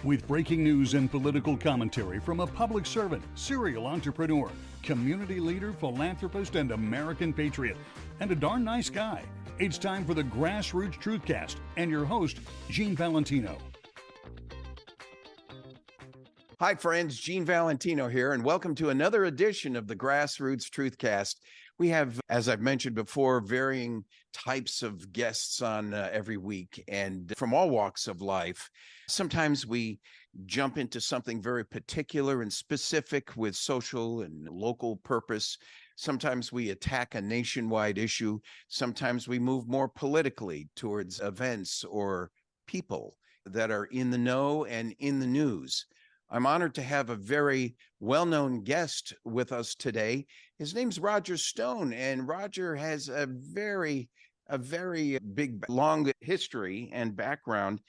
With breaking news and political commentary from a public servant, serial entrepreneur, community leader, philanthropist, and American patriot, and a darn nice guy. It's time for the Grassroots Truthcast and your host, Gene Valentino. Hi, friends. Gene Valentino here, and welcome to another edition of the Grassroots Truthcast. We have, as I've mentioned before, varying types of guests on every week and from all walks of life. Sometimes we jump into something very particular and specific with social and local purpose. Sometimes we attack a nationwide issue. Sometimes we move more politically towards events or people that are in the know and in the news. I'm honored to have a very well-known guest with us today. His name's Roger Stone, and Roger has a very big, long history and background.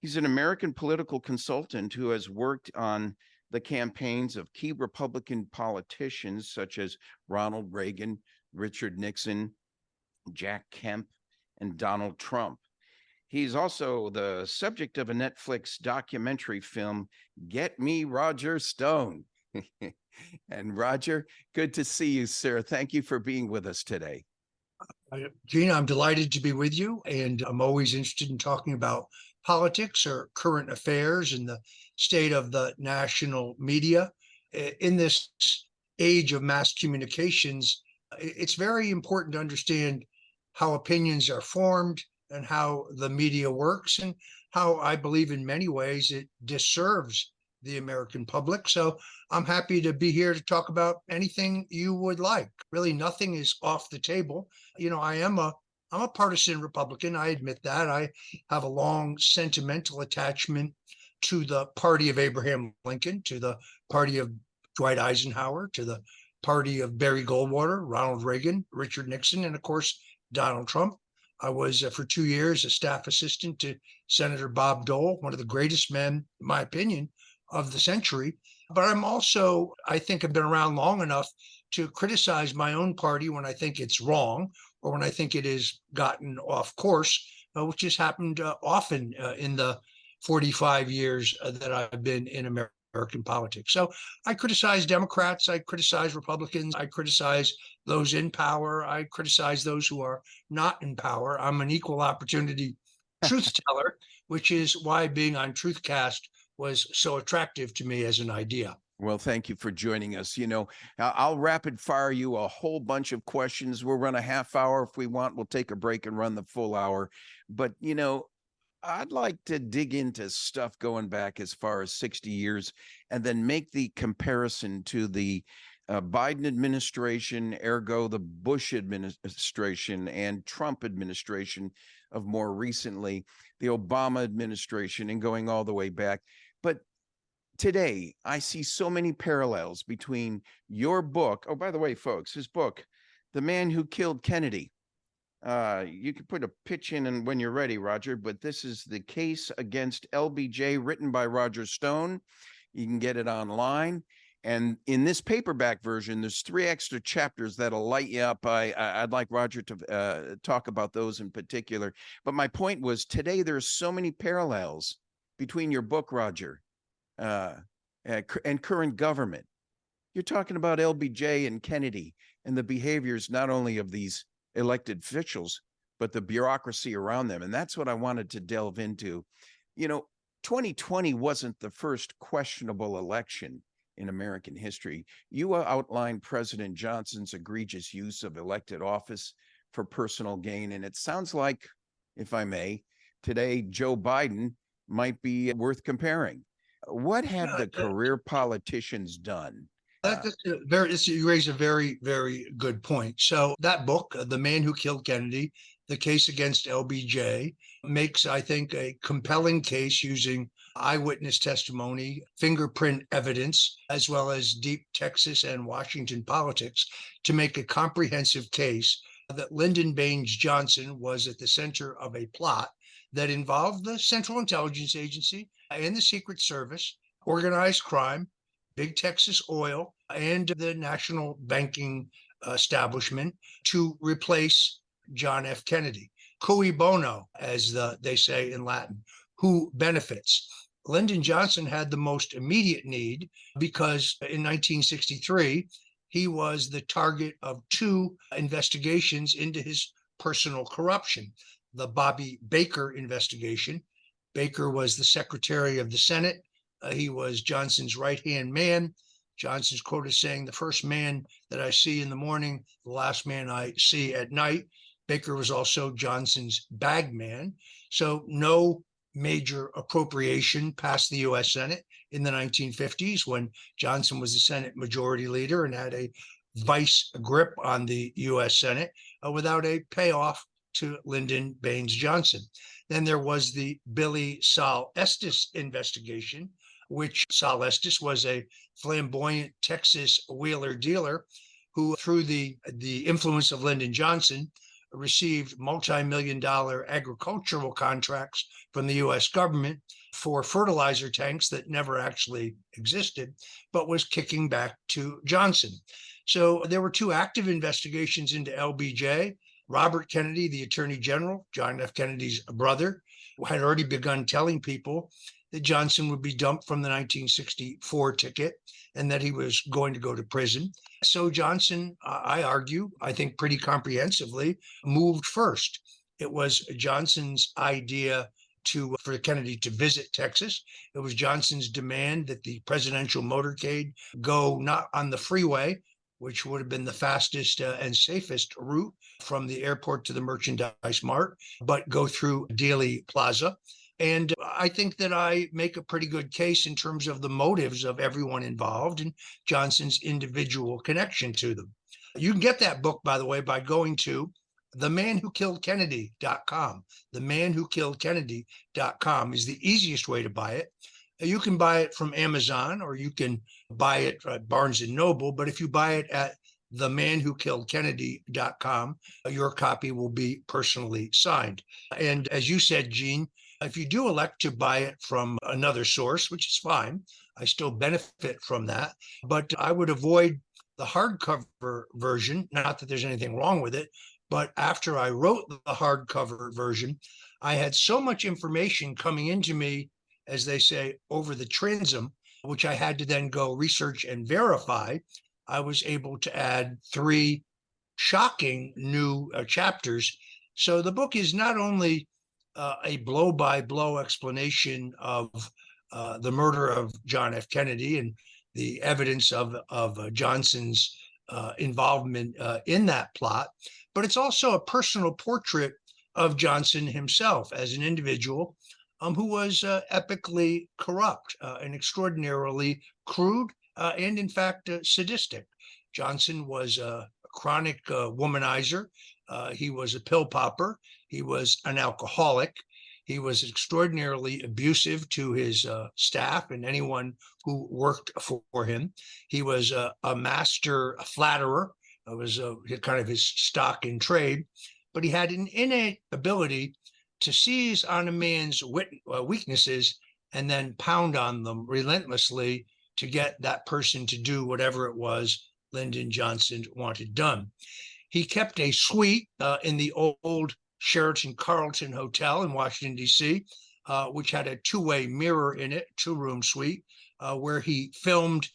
He's an American political consultant who has worked on the campaigns of key Republican politicians such as Ronald Reagan, Richard Nixon, Jack Kemp, and Donald Trump. He's also the subject of a Netflix documentary film, Get Me Roger Stone. And Roger, good to see you, sir. Thank you for being with us today. Gene, I'm delighted to be with you, and I'm always interested in talking about politics or current affairs and the state of the national media. In this age of mass communications, it's very important to understand how opinions are formed and how the media works, and how I believe in many ways it disserves the American public. So I'm happy to be here to talk about anything you would like. Really, nothing is off the table. You know, I'm a partisan Republican. I admit that. I have a long sentimental attachment to the party of Abraham Lincoln, to the party of Dwight Eisenhower, to the party of Barry Goldwater, Ronald Reagan, Richard Nixon, and of course, Donald Trump. I was, for 2 years, a staff assistant to Senator Bob Dole, one of the greatest men, in my opinion, of the century. But I'm also, I think I've been around long enough to criticize my own party when I think it's wrong or when I think it has gotten off course, which has happened often in the 45 years that I've been in American politics. So I criticize Democrats, I criticize Republicans, I criticize those in power, I criticize those who are not in power. I'm an equal opportunity truth teller, which is why being on Truthcast was so attractive to me as an idea. Well, thank you for joining us. You know, I'll rapid fire you a whole bunch of questions. We'll run a half hour if we want. We'll take a break and run the full hour. But, you know, I'd like to dig into stuff going back as far as 60 years and then make the comparison to the Biden administration, ergo the Bush administration and Trump administration of more recently, the Obama administration, and going all the way back. But today, I see so many parallels between your book. Oh, by the way, folks, his book, The Man Who Killed Kennedy. You can put a pitch in and when you're ready, Roger, but this is the case against LBJ, written by Roger Stone. You can get it online. And in this paperback version, there's 3 extra chapters that'll light you up. I'd like Roger to talk about those in particular. But my point was, today there's so many parallels between your book, Roger, and current government. You're talking about LBJ and Kennedy and the behaviors not only of these elected officials, but the bureaucracy around them. And that's what I wanted to delve into. You know, 2020 wasn't the first questionable election in American history. You outlined President Johnson's egregious use of elected office for personal gain. And it sounds like, if I may, today Joe Biden might be worth comparing. What have the career politicians done? You raise a very, very good point. So that book, The Man Who Killed Kennedy, The Case Against LBJ, makes, I think, a compelling case using eyewitness testimony, fingerprint evidence, as well as deep Texas and Washington politics to make a comprehensive case that Lyndon Baines Johnson was at the center of a plot that involved the Central Intelligence Agency and the Secret Service, organized crime, big Texas oil, and the national banking establishment to replace John F. Kennedy. Cui bono, as they say in Latin, who benefits. Lyndon Johnson had the most immediate need because in 1963, he was the target of two investigations into his personal corruption. The Bobby Baker investigation. Baker was the Secretary of the Senate. He was Johnson's right-hand man. Johnson's quoted saying, "The first man that I see in the morning, the last man I see at night." Baker was also Johnson's bag man. So no major appropriation passed the U.S. Senate in the 1950s when Johnson was the Senate Majority Leader and had a vice grip on the U.S. Senate without a payoff to Lyndon Baines Johnson. Then there was the Billy Sol Estes investigation, which Sol Estes was a flamboyant Texas wheeler dealer who, through the influence of Lyndon Johnson, received multi-million-dollar agricultural contracts from the U.S. government for fertilizer tanks that never actually existed, but was kicking back to Johnson. So there were two active investigations into LBJ. Robert Kennedy, the Attorney General, John F. Kennedy's brother, had already begun telling people that Johnson would be dumped from the 1964 ticket and that he was going to go to prison. So Johnson, I argue, I think pretty comprehensively, moved first. It was Johnson's idea for Kennedy to visit Texas. It was Johnson's demand that the presidential motorcade go not on the freeway, which would have been the fastest and safest route from the airport to the merchandise mart, but go through Dealey Plaza. And I think that I make a pretty good case in terms of the motives of everyone involved and Johnson's individual connection to them. You can get that book, by the way, by going to themanwhokilledkennedy.com. Themanwhokilledkennedy.com is the easiest way to buy it. You can buy it from Amazon or you can buy it at Barnes and Noble. But if you buy it at themanwhokilledkennedy.com, your copy will be personally signed. And as you said, Gene, if you do elect to buy it from another source, which is fine, I still benefit from that. But I would avoid the hardcover version. Not that there's anything wrong with it, but after I wrote the hardcover version, I had so much information coming into me, as they say, over the transom, which I had to then go research and verify. I was able to add 3 shocking new chapters. So the book is not only a blow-by-blow explanation of the murder of John F. Kennedy and the evidence of Johnson's involvement in that plot, but it's also a personal portrait of Johnson himself as an individual who was epically corrupt and extraordinarily crude and, in fact, sadistic. Johnson was a chronic womanizer. He was a pill popper. He was an alcoholic. He was extraordinarily abusive to his staff and anyone who worked for him. He was a master flatterer. It was kind of his stock in trade. But he had an innate ability to seize on a man's weaknesses and then pound on them relentlessly to get that person to do whatever it was Lyndon Johnson wanted done. He kept a suite in the old Sheraton Carlton Hotel in Washington, D.C., which had a 2-way mirror in it, 2-room suite, where he filmed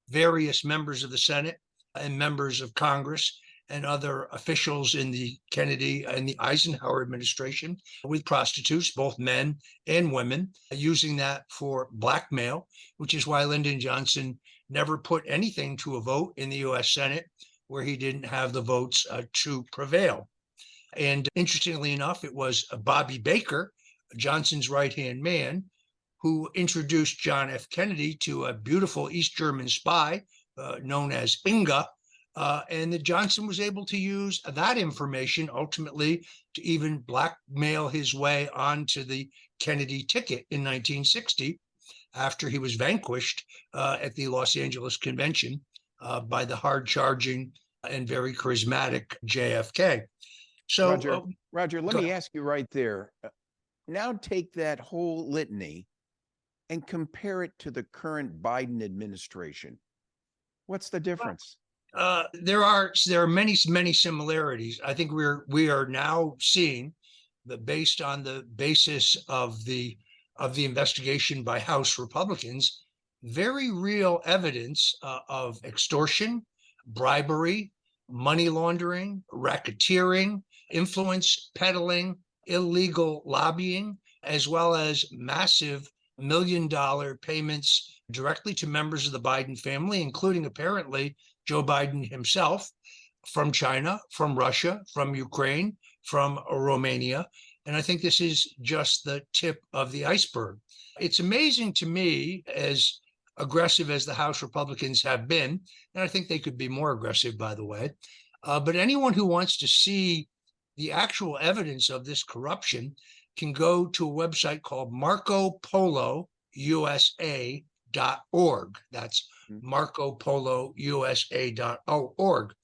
various members of the Senate and members of Congress and other officials in the Kennedy and the Eisenhower administration with prostitutes, both men and women, using that for blackmail, which is why Lyndon Johnson never put anything to a vote in the U.S. Senate where he didn't have the votes to prevail. And interestingly enough, it was Bobby Baker, Johnson's right-hand man, who introduced John F. Kennedy to a beautiful East German spy known as Inga, and that Johnson was able to use that information ultimately to even blackmail his way onto the Kennedy ticket in 1960 after he was vanquished at the Los Angeles convention by the hard-charging and very charismatic JFK. So, Roger, let me ask you right there. Now take that whole litany and compare it to the current Biden administration. What's the difference? There are many similarities. I think we are now seeing that based on the basis of the of the investigation by House Republicans, very real evidence of extortion, bribery, money laundering, racketeering, influence peddling, illegal lobbying, as well as massive $1 million payments directly to members of the Biden family, including apparently Joe Biden himself, from China, from Russia, from Ukraine, from Romania. And I think this is just the tip of the iceberg. It's amazing to me, as aggressive as the House Republicans have been, and I think they could be more aggressive, by the way. But anyone who wants to see the actual evidence of this corruption can go to a website called MarcoPoloUSA.org. That's MarcoPoloUSA.org.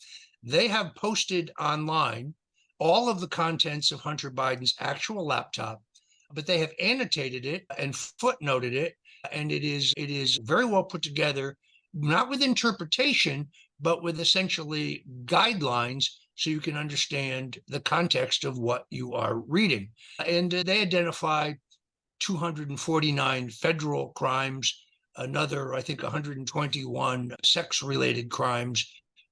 They have posted online all of the contents of Hunter Biden's actual laptop, but they have annotated it and footnoted it, and it is very well put together, not with interpretation, but with essentially guidelines so you can understand the context of what you are reading. And they identify 249 federal crimes, another, I think, 121 sex-related crimes,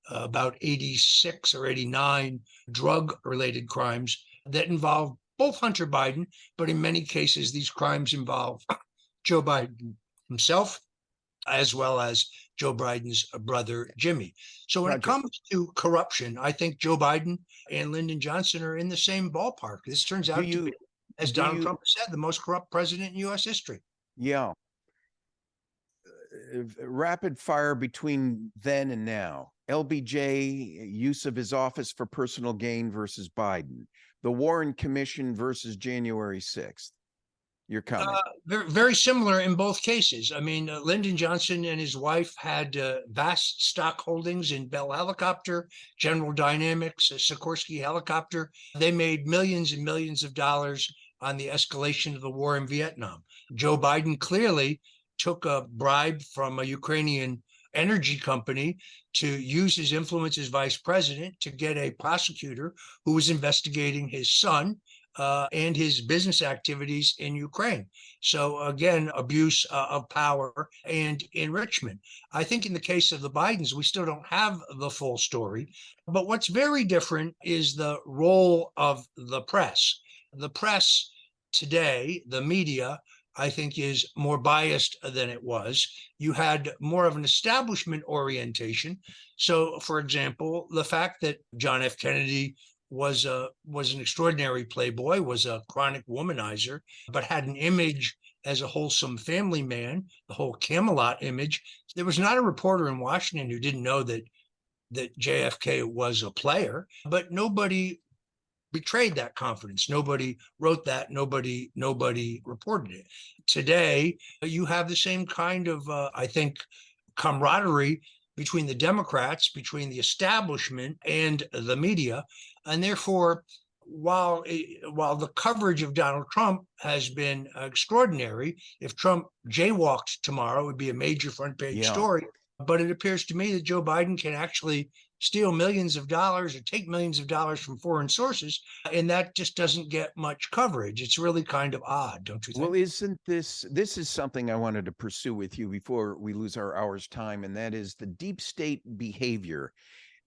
about 86 or 89 drug-related crimes that involve both Hunter Biden, but in many cases, these crimes involve Joe Biden himself, as well as Joe Biden's brother, Jimmy. So when it comes to corruption, I think Joe Biden and Lyndon Johnson are in the same ballpark. This turns out to be, as Donald Trump said, the most corrupt president in U.S. history. Yeah. Rapid fire between then and now. LBJ, use of his office for personal gain versus Biden. The Warren Commission versus January 6th. Your comment. Very, very similar in both cases. I mean, Lyndon Johnson and his wife had vast stock holdings in Bell Helicopter, General Dynamics, Sikorsky Helicopter. They made millions and millions of dollars on the escalation of the war in Vietnam. Joe Biden clearly took a bribe from a Ukrainian energy company to use his influence as vice president to get a prosecutor who was investigating his son and his business activities in Ukraine. So again, abuse of power and enrichment. I think in the case of the Bidens, we still don't have the full story. But what's very different is the role of the press. The press today, the media, I think is more biased than it was. You had more of an establishment orientation. So, for example, the fact that John F. Kennedy was an extraordinary playboy, was a chronic womanizer, but had an image as a wholesome family man, the whole Camelot image. There was not a reporter in Washington who didn't know that JFK was a player, but nobody betrayed that confidence. Nobody wrote that. Nobody reported it. Today, you have the same kind of, I think, camaraderie between the Democrats, between the establishment and the media. And therefore, while the coverage of Donald Trump has been extraordinary, if Trump jaywalked tomorrow, it would be a major front page story. But it appears to me that Joe Biden can actually steal millions of dollars or take millions of dollars from foreign sources, and that just doesn't get much coverage. It's really kind of odd, don't you think? Well, isn't this is something I wanted to pursue with you before we lose our hour's time, and that is the deep state behavior.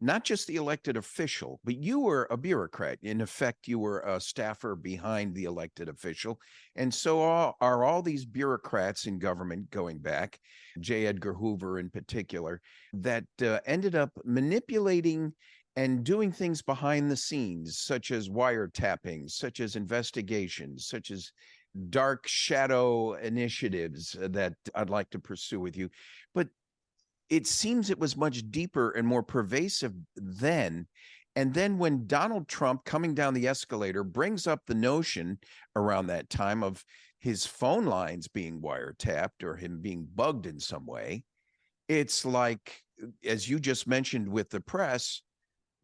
Not just the elected official, but you were a bureaucrat. In effect, you were a staffer behind the elected official. And so are all these bureaucrats in government going back, J. Edgar Hoover in particular, that ended up manipulating and doing things behind the scenes, such as wiretapping, such as investigations, such as dark shadow initiatives that I'd like to pursue with you. But it seems it was much deeper and more pervasive then. And then when Donald Trump, coming down the escalator, brings up the notion around that time of his phone lines being wiretapped or him being bugged in some way, it's like, as you just mentioned with the press,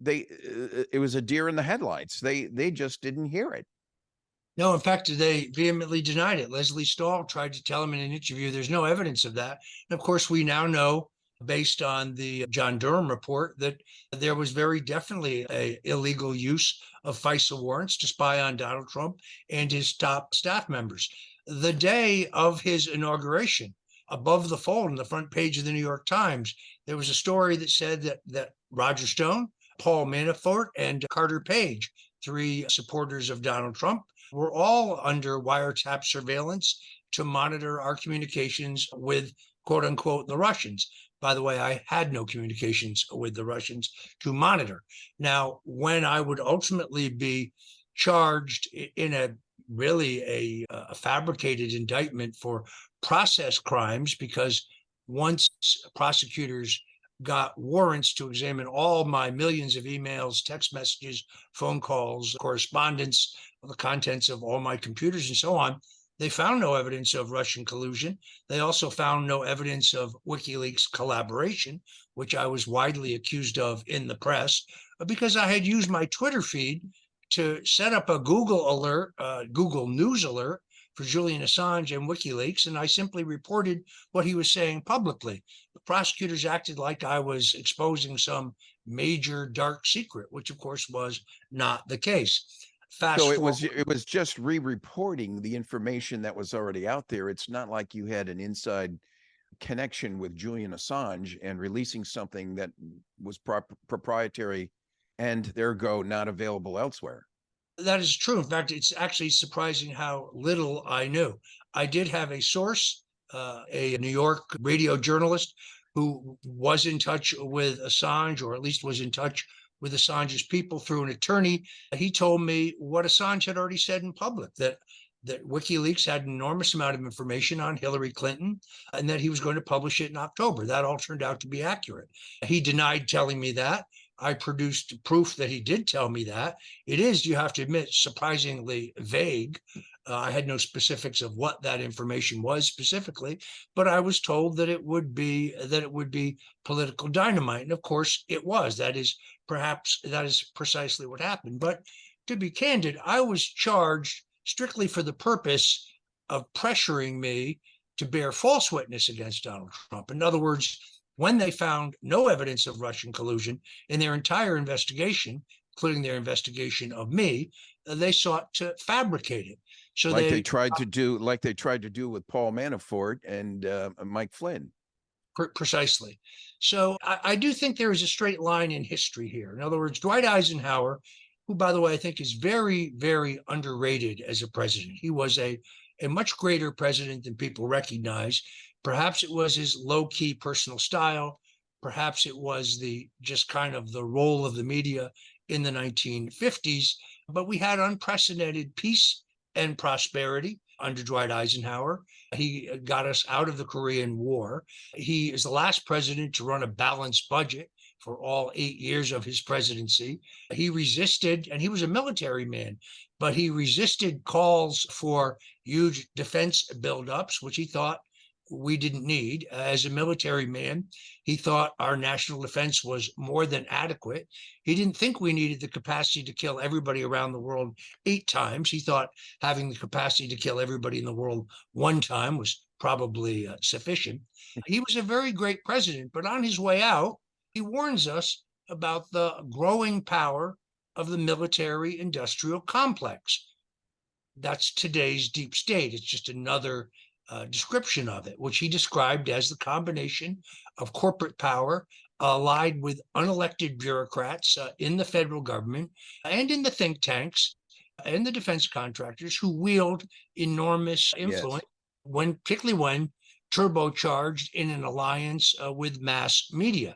it was a deer in the headlights. They just didn't hear it. No, in fact, they vehemently denied it. Leslie Stahl tried to tell him in an interview, there's no evidence of that. And of course, we now know, based on the John Durham report, that there was very definitely a illegal use of FISA warrants to spy on Donald Trump and his top staff members. the day of his inauguration. Above the fold on the front page of the New York Times, there was a story that said that Roger Stone, Paul Manafort, and Carter Page, three supporters of Donald Trump, were all under wiretap surveillance to monitor our communications with, quote unquote, the Russians. By the way, I had no communications with the Russians to monitor. Now, when I would ultimately be charged in a really a fabricated indictment for process crimes, because once prosecutors got warrants to examine all my millions of emails, text messages, phone calls, correspondence, the contents of all my computers and so on, they found no evidence of Russian collusion. They also found no evidence of WikiLeaks collaboration, which I was widely accused of in the press, because I had used my Twitter feed to set up a Google alert, Google News alert for Julian Assange and WikiLeaks, and I simply reported what he was saying publicly. The prosecutors acted like I was exposing some major dark secret, which of course was not the case. So it was just re-reporting the information that was already out there. It's not like you had an inside connection with Julian Assange and releasing something that was proprietary and ergo not available elsewhere. That is true. In fact, it's actually surprising how little I knew. I did have a source, a New York radio journalist who was in touch with Assange, or at least was in touch with Assange's people through an attorney. He told me what Assange had already said in public, that WikiLeaks had an enormous amount of information on Hillary Clinton and that he was going to publish it in October. That all turned out to be accurate. He denied telling me that. I produced proof that he did tell me that. It is, you have to admit, surprisingly vague. I had no specifics of what that information was specifically, but I was told that it would be political dynamite, and of course it was. That is precisely what happened. But to be candid, I was charged strictly for the purpose of pressuring me to bear false witness against Donald Trump. In other words, when they found no evidence of Russian collusion in their entire investigation, including their investigation of me, they sought to fabricate it. So like they tried to do with Paul Manafort and Mike Flynn. Precisely. So I do think there is a straight line in history here. In other words, Dwight Eisenhower, who, by the way, I think is very, very underrated as a president. He was a much greater president than people recognize. Perhaps it was his low-key personal style. Perhaps it was just kind of the role of the media in the 1950s. But we had unprecedented peace and prosperity under Dwight Eisenhower. He got us out of the Korean War. He is the last president to run a balanced budget for all 8 years of his presidency. He resisted, and he was a military man, but he resisted calls for huge defense buildups, which he thought we didn't need. As a military man, he thought our national defense was more than adequate. He didn't think we needed the capacity to kill everybody around the world 8 times. He thought having the capacity to kill everybody in the world 1 time was probably sufficient. He was a very great president, but on his way out, he warns us about the growing power of the military-industrial complex. That's today's deep state. It's just another description of it, which he described as the combination of corporate power allied with unelected bureaucrats in the federal government and in the think tanks and the defense contractors who wield enormous influence, particularly when turbocharged in an alliance with mass media.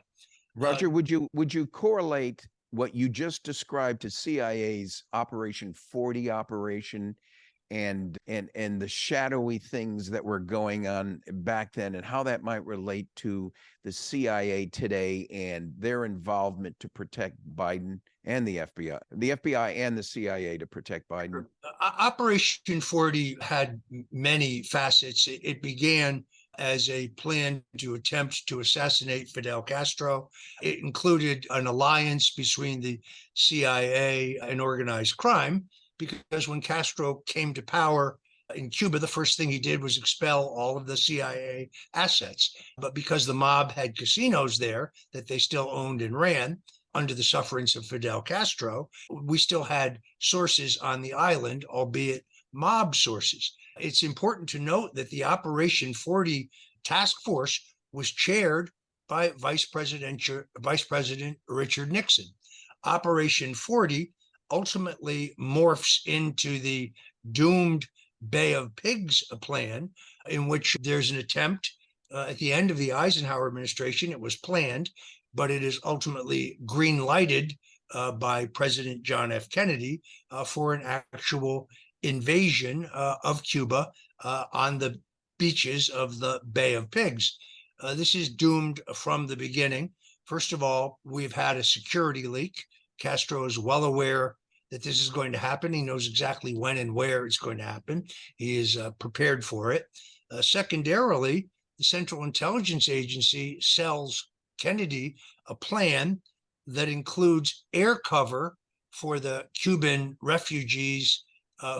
Roger, would you correlate what you just described to CIA's Operation 40 operation and the shadowy things that were going on back then, and how that might relate to the CIA today and their involvement to protect Biden and the FBI and the CIA to protect Biden? Operation 40 had many facets. It began as a plan to attempt to assassinate Fidel Castro. It included an alliance between the CIA and organized crime, because when Castro came to power in Cuba, the first thing he did was expel all of the CIA assets. But because the mob had casinos there that they still owned and ran under the sufferance of Fidel Castro, we still had sources on the island, albeit mob sources. It's important to note that the Operation 40 task force was chaired by Vice President Richard Nixon. Operation 40 ultimately morphs into the doomed Bay of Pigs plan, in which there's an attempt at the end of the Eisenhower administration. It was planned, but it is ultimately green lighted by President John F. Kennedy for an actual invasion of Cuba on the beaches of the Bay of Pigs. This is doomed from the beginning. First of all, we've had a security leak. Castro is well aware that this is going to happen. He knows exactly when and where it's going to happen. He is prepared for it. Secondarily, the Central Intelligence Agency sells Kennedy a plan that includes air cover for the Cuban refugees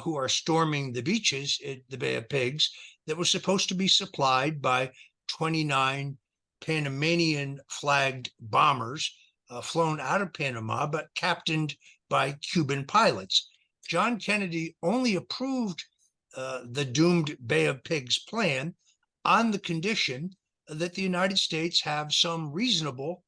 who are storming the beaches at the Bay of Pigs, that was supposed to be supplied by 29 Panamanian flagged bombers flown out of Panama, but captained by Cuban pilots. John Kennedy only approved the doomed Bay of Pigs plan on the condition that the United States have some reasonable,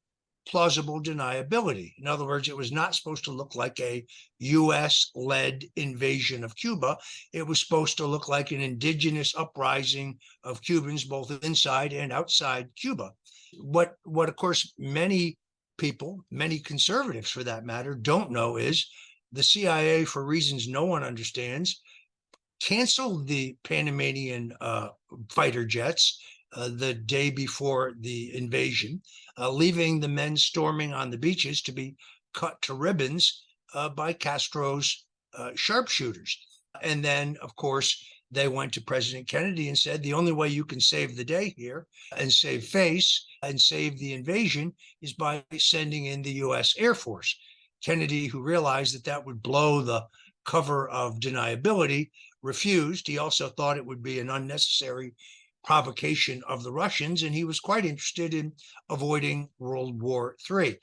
plausible deniability. In other words, it was not supposed to look like a US-led invasion of Cuba. It was supposed to look like an indigenous uprising of Cubans, both inside and outside Cuba. What of course, many people, many conservatives for that matter, don't know is the CIA, for reasons no one understands, canceled the Panamanian fighter jets the day before the invasion, leaving the men storming on the beaches to be cut to ribbons by Castro's sharpshooters. And then, of course, they went to President Kennedy and said, the only way you can save the day here and save face and save the invasion is by sending in the US Air Force. Kennedy, who realized that that would blow the cover of deniability, refused. He also thought it would be an unnecessary provocation of the Russians, and he was quite interested in avoiding World War III.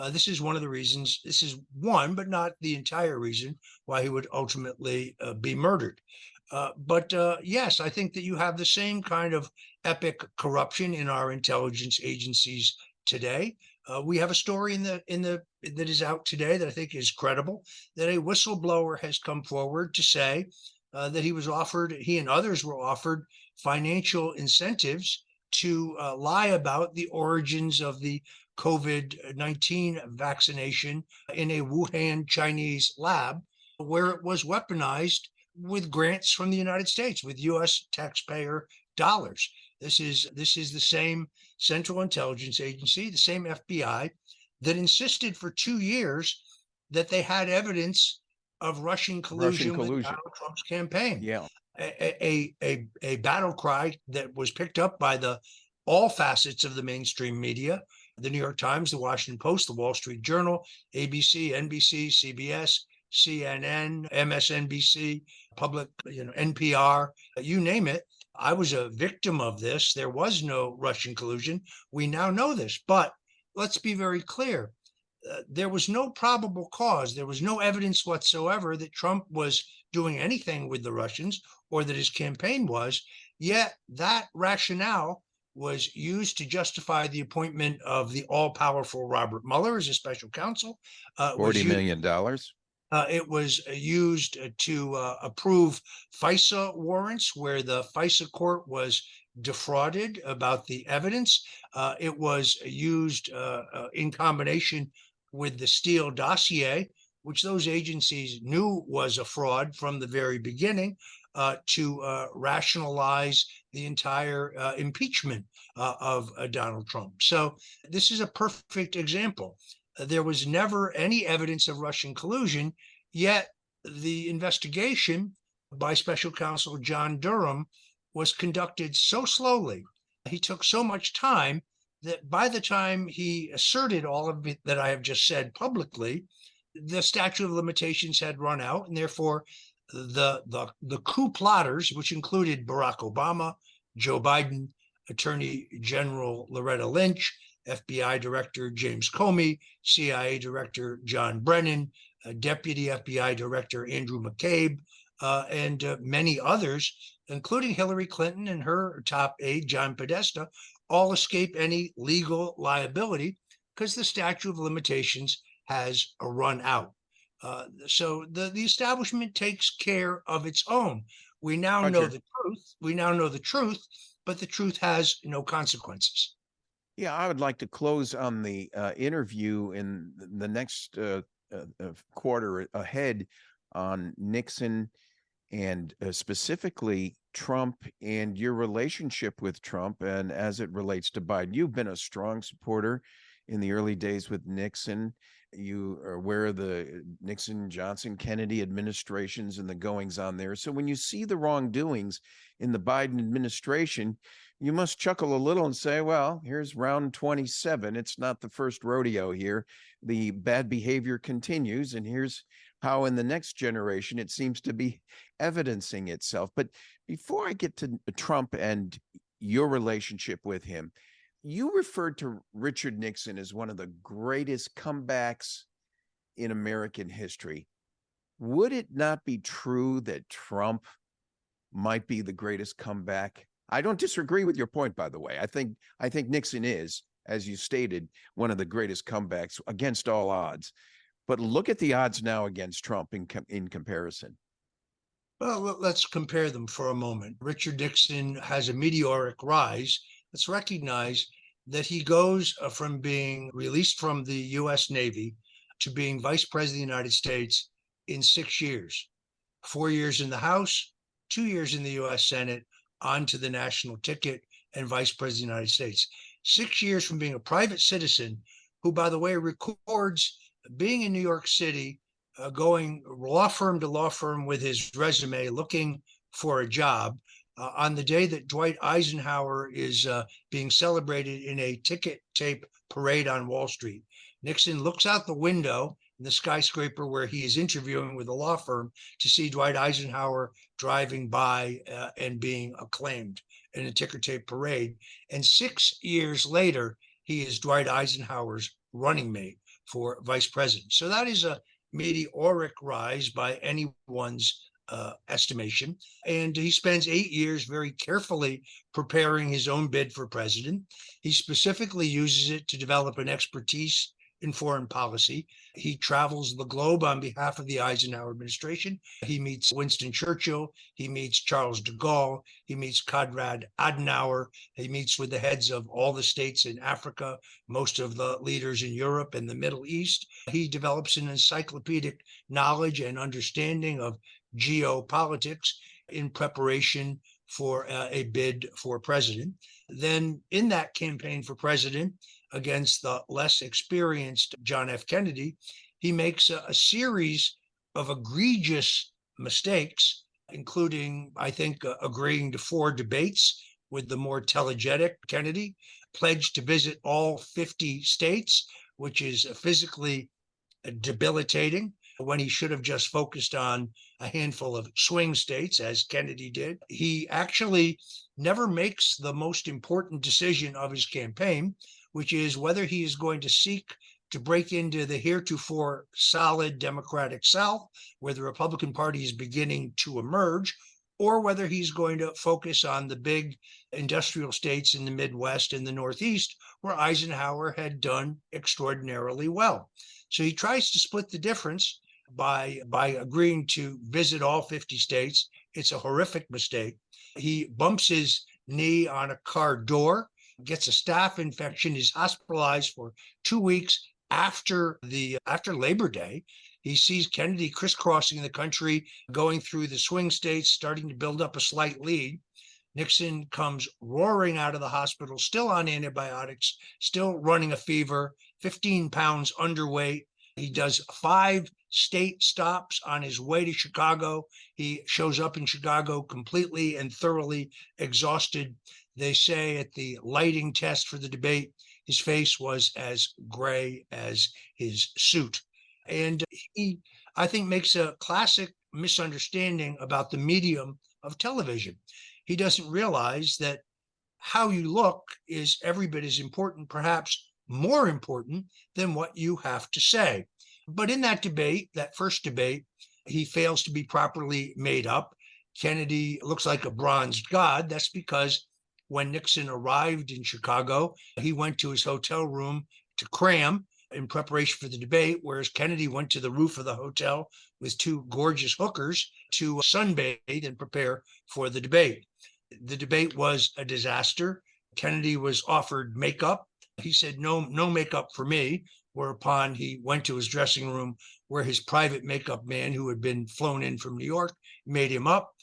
This is one of the reasons, this is one, but not the entire reason, why he would ultimately be murdered. But yes, I think that you have the same kind of epic corruption in our intelligence agencies today. We have a story that is out today that I think is credible, that a whistleblower has come forward to say that he and others were offered financial incentives to lie about the origins of the COVID-19 vaccination in a Wuhan Chinese lab, where it was weaponized with grants from the United States, with US taxpayer dollars. This is the same Central Intelligence Agency, the same FBI, that insisted for 2 years that they had evidence of Russian collusion with Donald Trump's campaign. Yeah. A battle cry that was picked up by all facets of the mainstream media, the New York Times, the Washington Post, the Wall Street Journal, ABC, NBC, CBS, CNN, MSNBC, public, NPR, you name it. I was a victim of this. There was no Russian collusion. We now know this, but let's be very clear. There was no probable cause. There was no evidence whatsoever that Trump was doing anything with the Russians or that his campaign was. Yet that rationale was used to justify the appointment of the all-powerful Robert Mueller as a special counsel. $40 million. It was used to approve FISA warrants where the FISA court was defrauded about the evidence. It was used in combination with the Steele dossier, which those agencies knew was a fraud from the very beginning, to rationalize the entire impeachment of Donald Trump. So this is a perfect example. There was never any evidence of Russian collusion, yet the investigation by special counsel John Durham was conducted so slowly. He took so much time that by the time he asserted all of it that I have just said publicly, the statute of limitations had run out, and therefore the coup plotters, which included Barack Obama, Joe Biden, Attorney General Loretta Lynch, FBI Director James Comey, CIA Director John Brennan, Deputy FBI Director Andrew McCabe, and many others including Hillary Clinton and her top aide, John Podesta, all escape any legal liability because the statute of limitations has run out. So the establishment takes care of its own. We now know Roger. the truth. We now know the truth, but the truth has no consequences. Yeah, I would like to close on the interview in the next quarter ahead on Nixon and specifically Trump and your relationship with Trump and as it relates to Biden. You've been a strong supporter in the early days with Nixon. You are aware of the Nixon, Johnson, Kennedy administrations and the goings on there. So when you see the wrongdoings in the Biden administration, you must chuckle a little and say, well, here's round 27. It's not the first rodeo here. The bad behavior continues, and here's how in the next generation it seems to be evidencing itself. But before I get to Trump and your relationship with him, you referred to Richard Nixon as one of the greatest comebacks in American history. Would it not be true that Trump might be the greatest comeback? I don't disagree with your point, by the way. I think Nixon is, as you stated, one of the greatest comebacks against all odds. But look at the odds now against Trump in comparison. Well, let's compare them for a moment. Richard Nixon has a meteoric rise. Let's recognize that he goes from being released from the U.S. Navy to being vice president of the United States in 6 years, 4 years in the House, 2 years in the U.S. Senate, onto the national ticket and vice president of the United States. 6 years from being a private citizen, who, by the way, records being in New York City, going law firm to law firm with his resume, looking for a job. On the day that Dwight Eisenhower is being celebrated in a ticket tape parade on Wall Street, Nixon looks out the window in the skyscraper where he is interviewing with a law firm to see Dwight Eisenhower driving by and being acclaimed in a ticker tape parade. And 6 years later, he is Dwight Eisenhower's running mate for vice president. So that is a meteoric rise by anyone's estimation. And he spends 8 years very carefully preparing his own bid for president. He specifically uses it to develop an expertise in foreign policy. He travels the globe on behalf of the Eisenhower administration. He meets Winston Churchill. He meets Charles de Gaulle. He meets Konrad Adenauer. He meets with the heads of all the states in Africa, most of the leaders in Europe and the Middle East. He develops an encyclopedic knowledge and understanding of geopolitics in preparation for a bid for president. Then in that campaign for president against the less experienced John F. Kennedy, he makes a series of egregious mistakes, including, I think, agreeing to 4 debates with the more telegetic Kennedy, pledged to visit all 50 states, which is physically debilitating when he should have just focused on a handful of swing states, as Kennedy did. He actually never makes the most important decision of his campaign, which is whether he is going to seek to break into the heretofore solid Democratic South, where the Republican Party is beginning to emerge, or whether he's going to focus on the big industrial states in the Midwest and the Northeast, where Eisenhower had done extraordinarily well. So he tries to split the difference by agreeing to visit all 50 states. It's a horrific mistake. He bumps his knee on a car door, gets a staph infection, is hospitalized for 2 weeks after Labor Day. He sees Kennedy crisscrossing the country, going through the swing states, starting to build up a slight lead. Nixon comes roaring out of the hospital, still on antibiotics, still running a fever, 15 pounds underweight. He does 5 state stops on his way to Chicago. He shows up in Chicago completely and thoroughly exhausted. They say at the lighting test for the debate, his face was as gray as his suit. And he, I think, makes a classic misunderstanding about the medium of television. He doesn't realize that how you look is every bit as important, perhaps more important than what you have to say. But in that debate, that first debate, he fails to be properly made up. Kennedy looks like a bronzed god. That's because when Nixon arrived in Chicago, he went to his hotel room to cram in preparation for the debate, whereas Kennedy went to the roof of the hotel with two gorgeous hookers to sunbathe and prepare for the debate. The debate was a disaster. Kennedy was offered makeup. He said, no, no makeup for me. Whereupon he went to his dressing room where his private makeup man, who had been flown in from New York, made him up.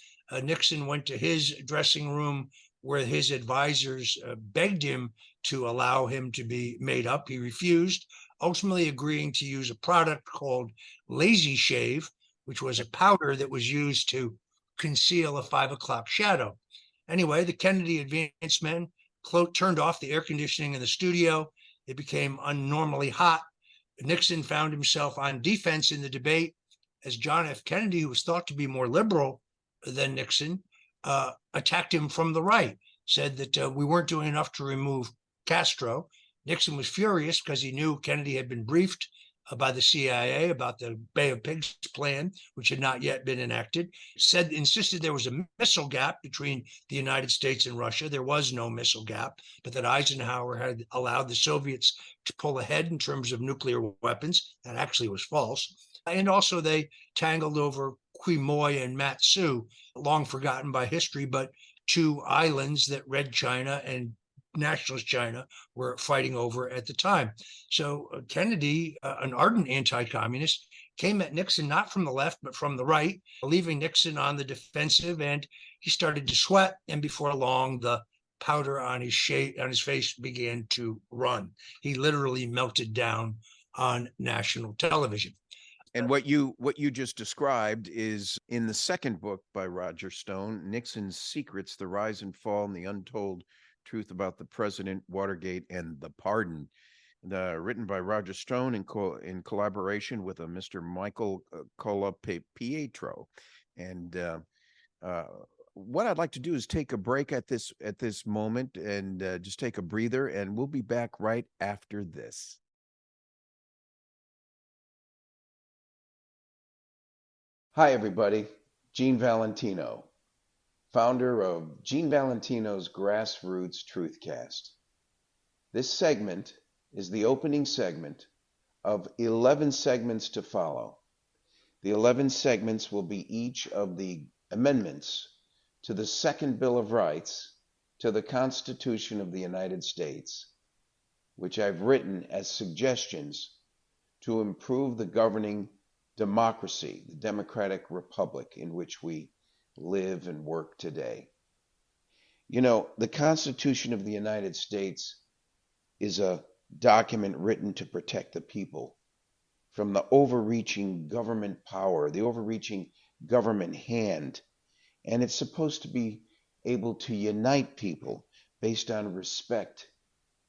Nixon went to his dressing room where his advisors begged him to allow him to be made up. He refused, ultimately agreeing to use a product called Lazy Shave, which was a powder that was used to conceal a 5 o'clock shadow. Anyway, the Kennedy advance men turned off the air conditioning in the studio. It became unnormally hot. Nixon found himself on defense in the debate as John F. Kennedy, who was thought to be more liberal than Nixon, attacked him from the right, said that we weren't doing enough to remove Castro. Nixon was furious because he knew Kennedy had been briefed by the CIA about the Bay of Pigs plan, which had not yet been enacted, insisted there was a missile gap between the United States and Russia. There was no missile gap, but that Eisenhower had allowed the Soviets to pull ahead in terms of nuclear weapons. That actually was false. And also they tangled over Quemoy and Matsu, long forgotten by history, but two islands that Red China and nationalist China were fighting over at the time. So Kennedy, an ardent anti-communist, came at Nixon not from the left, but from the right, leaving Nixon on the defensive, and he started to sweat. And before long, the powder on his face began to run. He literally melted down on national television. And what you just described is in the second book by Roger Stone, Nixon's Secrets: The Rise and Fall and the Untold Truth About the President, Watergate, and the Pardon, written by Roger Stone in collaboration with a Mr. Michael Pietro. And what I'd like to do is take a break at this moment and just take a breather, and we'll be back right after this. Hi, everybody. Gene Valentino, founder of Gene Valentino's Grassroots Truthcast. This segment is the opening segment of 11 segments to follow. The 11 segments will be each of the amendments to the Second Bill of Rights to the Constitution of the United States, which I've written as suggestions to improve the governing democracy, the democratic republic in which we live and work today. You know, the Constitution of the United States is a document written to protect the people from the overreaching government power, the overreaching government hand. And it's supposed to be able to unite people based on respect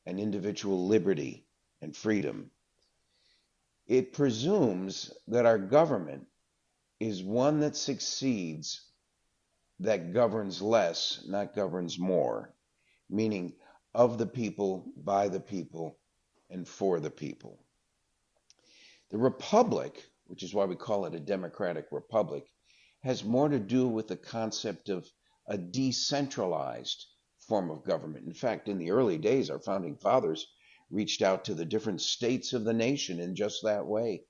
and individual liberty and freedom. It presumes that our government is one that succeeds, that governs less, not governs more, meaning of the people, by the people, and for the people. The republic, which is why we call it a democratic republic, has more to do with the concept of a decentralized form of government. In fact, in the early days, our founding fathers reached out to the different states of the nation in just that way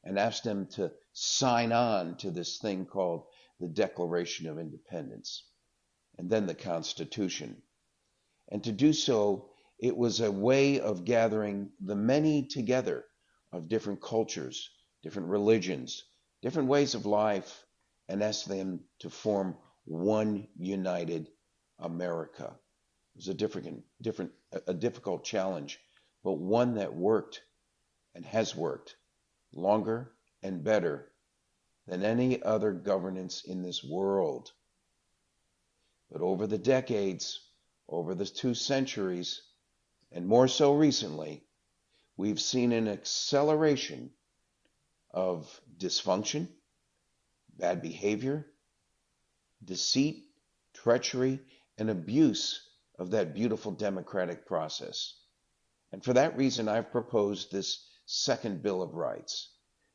and asked them to sign on to this thing called the Declaration of Independence and then the Constitution. And to do so, it was a way of gathering the many together of different cultures, different religions, different ways of life, and ask them to form one united America. It was a difficult challenge, but one that worked and has worked longer and better than any other governance in this world. But over the decades, over the 2 centuries, and more so recently, we've seen an acceleration of dysfunction, bad behavior, deceit, treachery, and abuse of that beautiful democratic process. And for that reason, I've proposed this Second Bill of Rights.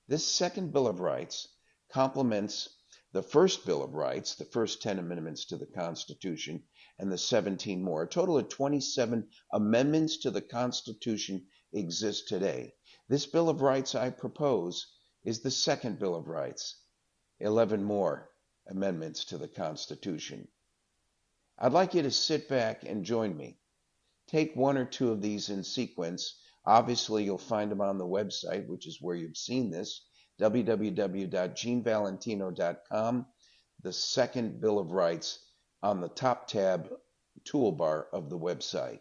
This Second Bill of Rights complements the first Bill of Rights, the first 10 amendments to the Constitution, and the 17 more. A total of 27 amendments to the Constitution exist today. This Bill of Rights I propose is the second Bill of Rights, 11 more amendments to the Constitution. I'd like you to sit back and join me. Take one or two of these in sequence. Obviously, you'll find them on the website, which is where you've seen this, www.genevalentino.com, the second Bill of Rights on the top tab toolbar of the website.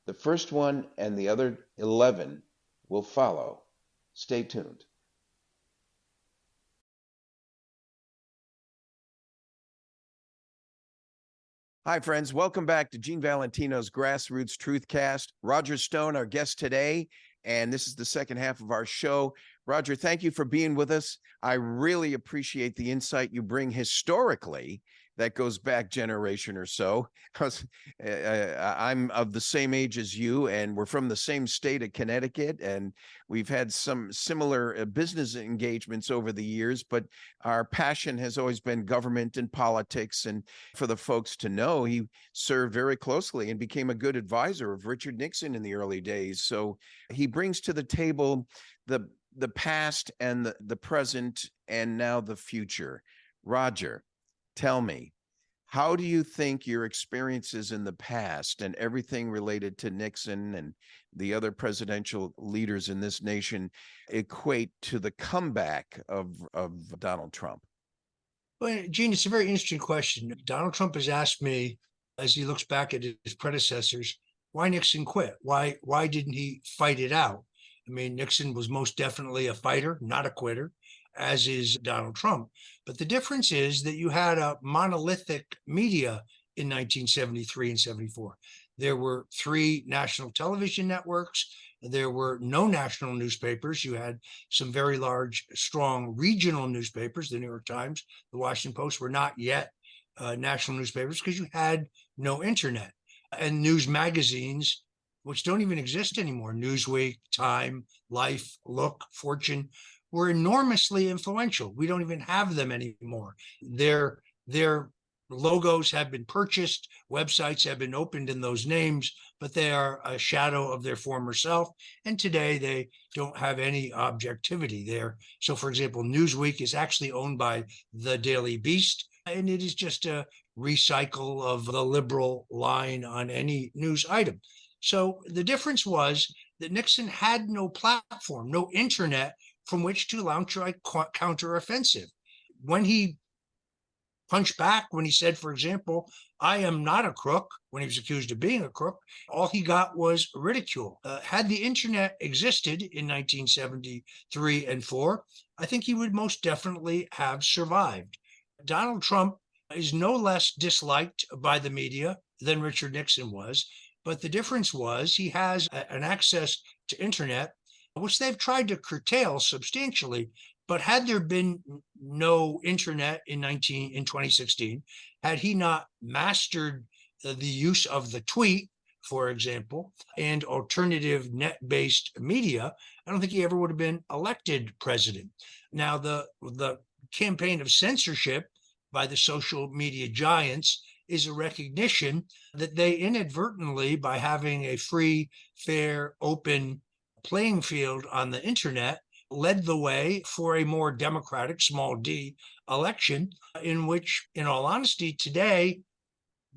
The first one and the other 11 will follow. Stay tuned. Hi, friends. Welcome back to Gene Valentino's Grassroots Truthcast. Roger Stone, our guest today, and this is the second half of our show. Roger, thank you for being with us. I really appreciate the insight you bring historically that goes back generation or so, because I'm of the same age as you, and we're from the same state of Connecticut, and we've had some similar business engagements over the years, but our passion has always been government and politics. And for the folks to know, he served very closely and became a good advisor of Richard Nixon in the early days. So he brings to the table the past and the present and now the future. Roger, tell me, how do you think your experiences in the past and everything related to Nixon and the other presidential leaders in this nation equate to the comeback of Donald Trump? Well, Gene, it's a very interesting question. Donald Trump has asked me, as he looks back at his predecessors, why Nixon quit? Why didn't he fight it out? I mean, Nixon was most definitely a fighter, not a quitter, as is Donald Trump. But the difference is that you had a monolithic media in 1973 and 74. There were 3 national television networks. There were no national newspapers. You had some very large, strong regional newspapers. The New York Times, the Washington Post were not yet national newspapers because you had no internet. And news magazines, which don't even exist anymore, Newsweek, Time, Life, Look, Fortune, were enormously influential. We don't even have them anymore. Their logos have been purchased, websites have been opened in those names, but they are a shadow of their former self. And today they don't have any objectivity there. So for example, Newsweek is actually owned by the Daily Beast, and it is just a recycle of the liberal line on any news item. So the difference was that Nixon had no platform, no internet from which to launch a counteroffensive. When he punched back, when he said, for example, I am not a crook, when he was accused of being a crook, all he got was ridicule. Had the internet existed in 1973 and 4, I think he would most definitely have survived. Donald Trump is no less disliked by the media than Richard Nixon was, but the difference was he has an access to internet, which they've tried to curtail substantially. But had there been no internet in 2016, had he not mastered the use of the tweet, for example, and alternative net-based media, I don't think he ever would have been elected president. Now, the campaign of censorship by the social media giants is a recognition that they inadvertently, by having a free, fair, open playing field on the internet, led the way for a more democratic, small d, election, in which, in all honesty, today,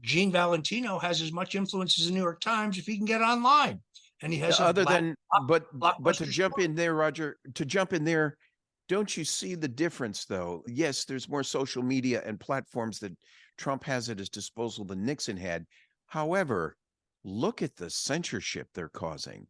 Gene Valentino has as much influence as the New York Times if he can get online. And he has but to jump in there, Roger, don't you see the difference, though? Yes, there's more social media and platforms that Trump has at his disposal than Nixon had. However, look at the censorship they're causing.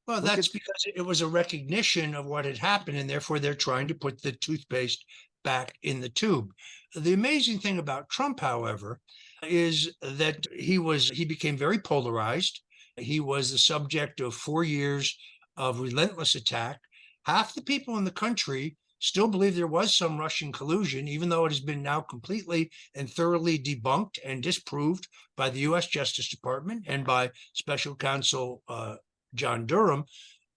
Well, that's because it was a recognition of what had happened, and therefore they're trying to put the toothpaste back in the tube. The amazing thing about Trump, however, is that he became very polarized. He was the subject of 4 years of relentless attack. Half the people in the country still believe there was some Russian collusion, even though it has been now completely and thoroughly debunked and disproved by the U.S. Justice Department and by Special Counsel John Durham.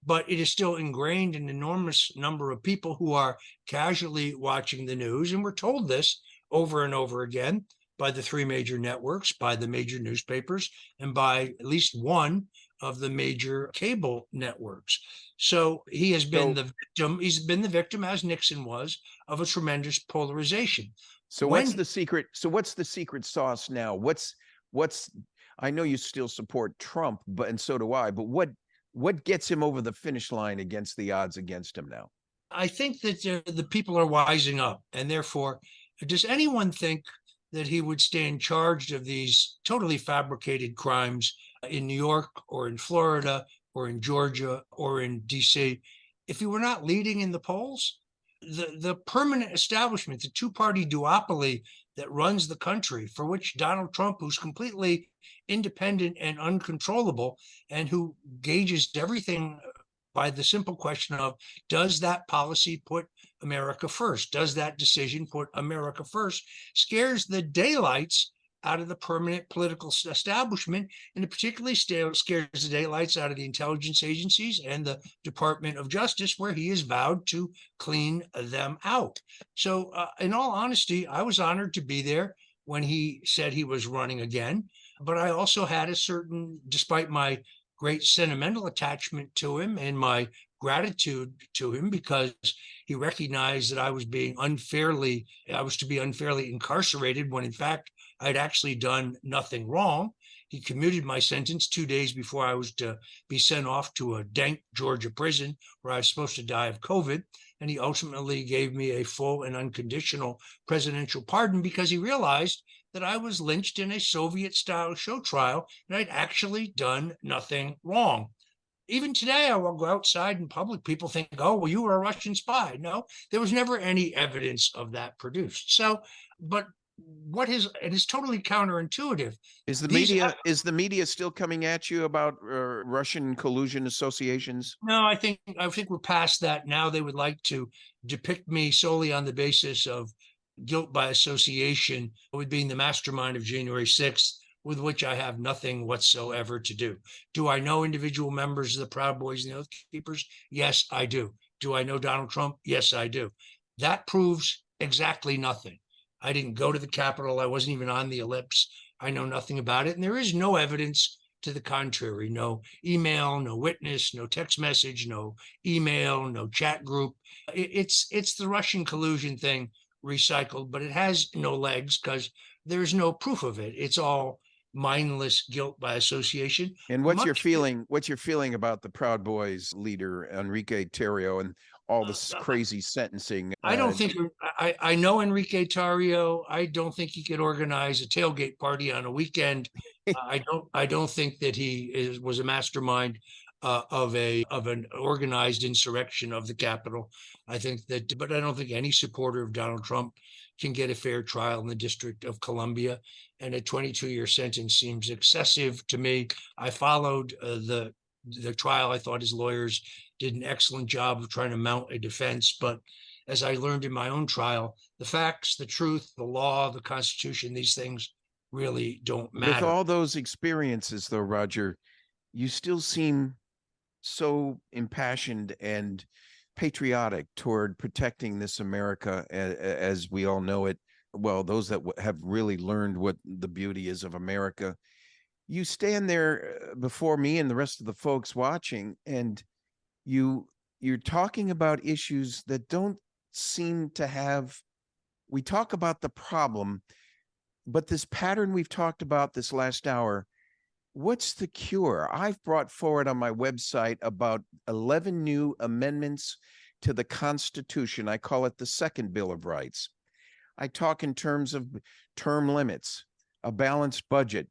but it is still ingrained in an enormous number of people who are casually watching the news. And we're told this over and over again by the three major networks, by the major newspapers, and by at least one of the major cable networks. So he has been So the victim. He's been the victim, as Nixon was, of a tremendous polarization. so what's When the secret? So what's the secret sauce now? What's I know you still support Trump, but and so do I, but what gets him over the finish line against the odds against him now? I think that the people are wising up, and therefore, does anyone think that he would stand charged of these totally fabricated crimes in New York or in Florida or in Georgia or in DC if he were not leading in the polls? The permanent establishment, the two-party duopoly that runs the country, for which Donald Trump, who's completely independent and uncontrollable, and who gauges everything by the simple question of, does that policy put America first? Does that decision put America first? Scares the daylights out of the permanent political establishment, and it particularly scares the daylights out of the intelligence agencies and the Department of Justice, where he is vowed to clean them out. So, in all honesty, I was honored to be there when he said he was running again. But I also had a certain, despite my great sentimental attachment to him and my gratitude to him, because he recognized that I was to be unfairly incarcerated when in fact I'd actually done nothing wrong. He commuted my sentence 2 days before I was to be sent off to a dank Georgia prison where I was supposed to die of COVID. And he ultimately gave me a full and unconditional presidential pardon because he realized that I was lynched in a Soviet-style show trial and I'd actually done nothing wrong. Even today, I will go outside in public. People think, oh, well, you were a Russian spy. No, there was never any evidence of that produced. So, but it is totally counterintuitive. Is the These, media still coming at you about Russian collusion associations? no, I think we're past that now. They would like to depict me solely on the basis of guilt by association with being the mastermind of January 6th, with which I have nothing whatsoever to do. Do I know individual members of the Proud Boys and the Oath Keepers? Yes, I do. Do I know Donald Trump? Yes, I do. That proves exactly nothing. I didn't go to the Capitol. I wasn't even on the ellipse. I know nothing about it. And there is no evidence to the contrary. No email, no witness, no text message, no email, no chat group. It's the Russian collusion thing recycled, but it has no legs because there's no proof of it. It's all mindless guilt by association. And what's your feeling? What's your feeling about the Proud Boys leader Enrique Tarrio and all this crazy sentencing? I don't think I know Enrique Tarrio. I don't think he could organize a tailgate party on a weekend. I don't think that he was a mastermind of an organized insurrection of the Capitol. But I don't think any supporter of Donald Trump can get a fair trial in the District of Columbia, and a 22-year sentence seems excessive to me. I followed the trial. I thought his lawyers did an excellent job of trying to mount a defense, but as I learned in my own trial, the facts, the truth, the law, the Constitution, these things really don't With matter. all those experiences, though, Roger, you still seem so impassioned and patriotic toward protecting this America as we all know it. Well, those that have really learned what the beauty is of America. You stand there before me and the rest of the folks watching, and you're talking about issues that don't seem to have. We talk about the problem, but this pattern we've talked about this last hour, what's the cure? I've brought forward on my website about 11 new amendments to the Constitution. I call it the Second Bill of Rights. I talk in terms of term limits, a balanced budget,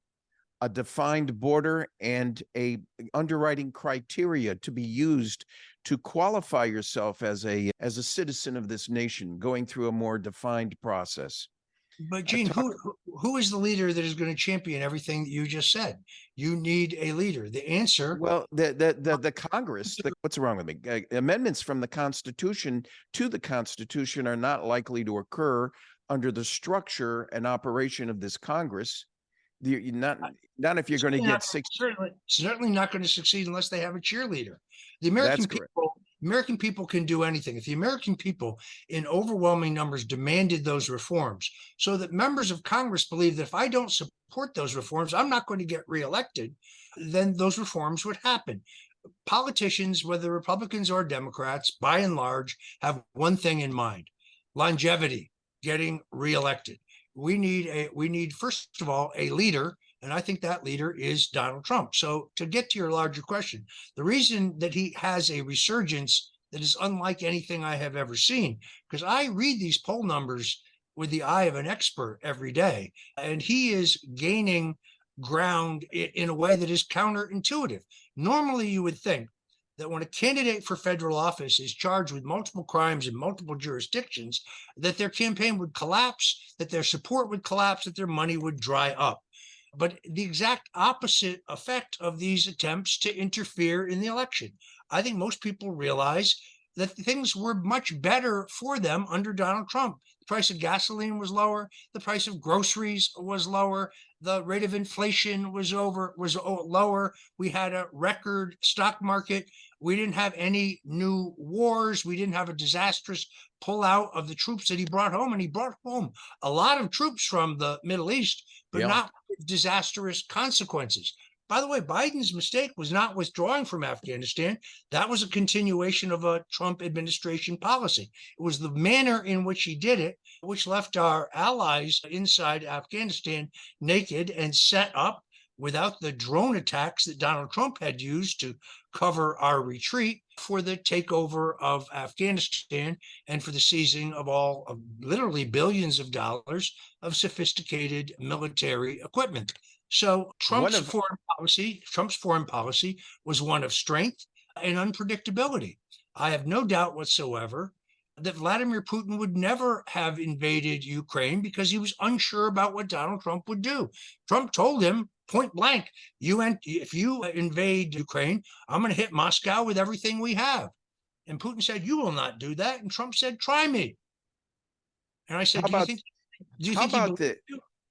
a defined border, and a underwriting criteria to be used to qualify yourself as a citizen of this nation, going through a more defined process. But Gene, who is the leader that is going to champion everything that you just said? You need a leader. The answer. Well, the Congress. What's wrong with me? Amendments from the Constitution to the Constitution are not likely to occur under the structure and operation of this Congress. You're not if you're going to Certainly get not, 60. certainly not going to succeed unless they have a cheerleader. The That's correct. American people can do anything. If the American people in overwhelming numbers demanded those reforms, so that members of Congress believe that if I don't support those reforms, I'm not going to get reelected, then those reforms would happen. Politicians, whether Republicans or Democrats, by and large, have one thing in mind: longevity, getting reelected. We need first of all a leader, and I think that leader is Donald Trump. So to get to your larger question, the reason that he has a resurgence that is unlike anything I have ever seen, because I read these poll numbers with the eye of an expert every day, and he is gaining ground in a way that is counterintuitive. Normally, you would think that when a candidate for federal office is charged with multiple crimes in multiple jurisdictions, that their campaign would collapse, that their support would collapse, that their money would dry up. But the exact opposite effect of these attempts to interfere in the election. I think most people realize that things were much better for them under Donald Trump. The price of gasoline was lower, the price of groceries was lower, the rate of inflation was lower. We had a record stock market. We didn't have any new wars. We didn't have a disastrous pullout of the troops that he brought home. And he brought home a lot of troops from the Middle East, but not with disastrous consequences. By the way, Biden's mistake was not withdrawing from Afghanistan. That was a continuation of a Trump administration policy. It was the manner in which he did it, which left our allies inside Afghanistan naked and set up, without the drone attacks that Donald Trump had used to cover our retreat, for the takeover of Afghanistan and for the seizing of all of literally billions of dollars of sophisticated military equipment. So Trump's foreign policy was one of strength and unpredictability. I have no doubt whatsoever that Vladimir Putin would never have invaded Ukraine because he was unsure about what Donald Trump would do. Trump told him point blank, if you invade Ukraine, I'm going to hit Moscow with everything we have. And Putin said, you will not do that. And Trump said, try me. And I said, How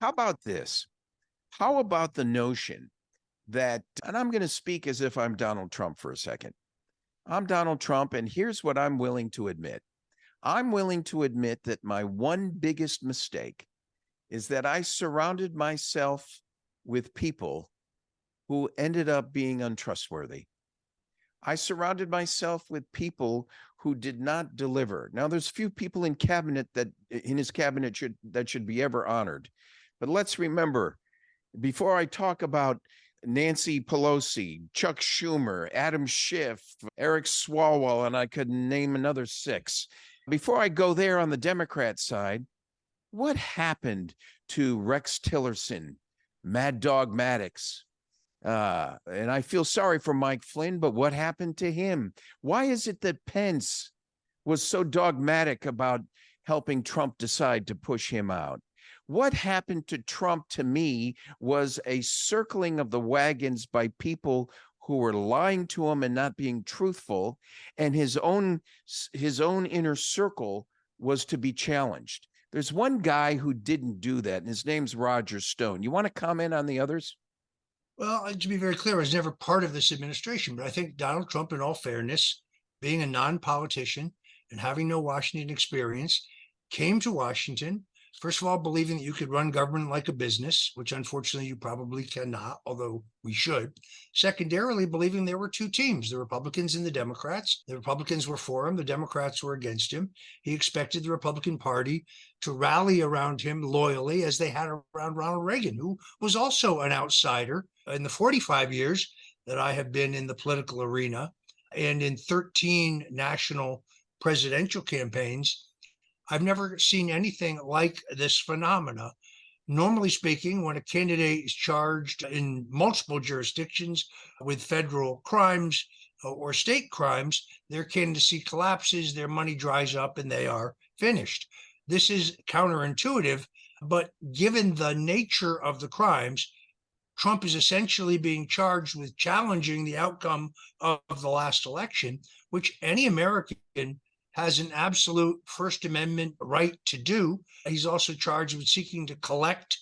about this? How about the notion that, and I'm going to speak as if I'm Donald Trump for a second. I'm Donald Trump, and here's what I'm willing to admit. I'm willing to admit that my one biggest mistake is that I surrounded myself with people who ended up being untrustworthy. I surrounded myself with people who did not deliver. Now, there's few people in his cabinet that should be ever honored. But let's remember, before I talk about Nancy Pelosi, Chuck Schumer, Adam Schiff, Eric Swalwell, and I could name another 6. Before I go there on the Democrat side, what happened to Rex Tillerson, Mad Dog Maddox? And I feel sorry for Mike Flynn, but what happened to him? Why is it that Pence was so dogmatic about helping Trump decide to push him out? What happened to Trump, to me, was a circling of the wagons by people who were lying to him and not being truthful, and his own inner circle was to be challenged. There's one guy who didn't do that, and his name's Roger Stone. You want to comment on the others? Well, to be very clear, I was never part of this administration, but I think Donald Trump, in all fairness, being a non-politician and having no Washington experience, came to Washington, first of all, believing that you could run government like a business, which unfortunately you probably cannot, although we should. Secondarily, believing there were two teams, the Republicans and the Democrats. The Republicans were for him, the Democrats were against him. He expected the Republican Party to rally around him loyally as they had around Ronald Reagan, who was also an outsider. In the 45 years that I have been in the political arena and in 13 national presidential campaigns, I've never seen anything like this phenomena. Normally speaking, when a candidate is charged in multiple jurisdictions with federal crimes or state crimes, their candidacy collapses, their money dries up, and they are finished. This is counterintuitive, but given the nature of the crimes, Trump is essentially being charged with challenging the outcome of the last election, which any American has an absolute First Amendment right to do. He's also charged with seeking to collect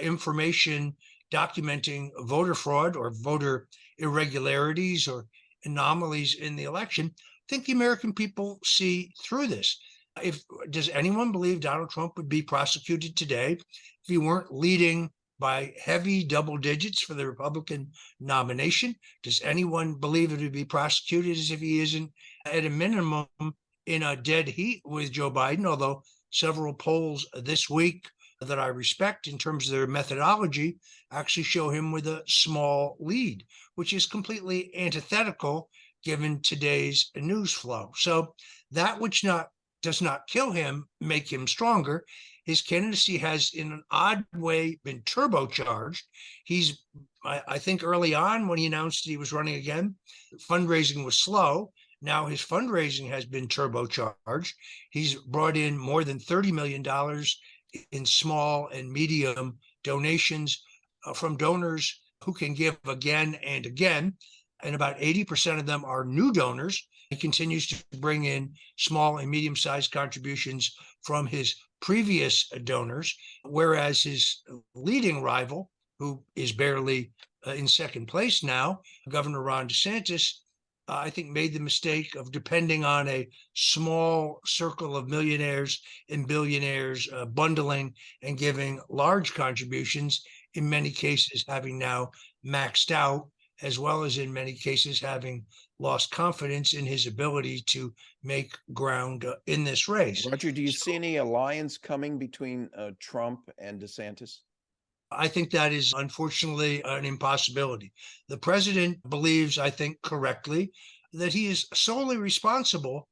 information documenting voter fraud or voter irregularities or anomalies in the election. I think the American people see through this. If does anyone believe Donald Trump would be prosecuted today if he weren't leading by heavy double digits for the Republican nomination? Does anyone believe it would be prosecuted as if he isn't at a minimum in a dead heat with Joe Biden? Although several polls this week that I respect in terms of their methodology actually show him with a small lead, which is completely antithetical given today's news flow. So that which does not kill him, make him stronger. His candidacy has, in an odd way, been turbocharged. I think early on when he announced he was running again, fundraising was slow. Now his fundraising has been turbocharged. He's brought in more than $30 million in small and medium donations from donors who can give again and again. And about 80% of them are new donors. He continues to bring in small and medium-sized contributions from his previous donors, whereas his leading rival, who is barely in second place now, Governor Ron DeSantis, I think made the mistake of depending on a small circle of millionaires and billionaires bundling and giving large contributions, in many cases having now maxed out, as well as in many cases having lost confidence in his ability to make ground in this race. Roger, do you see any alliance coming between Trump and DeSantis? I think that is unfortunately an impossibility. The president believes, I think correctly, that he is solely responsible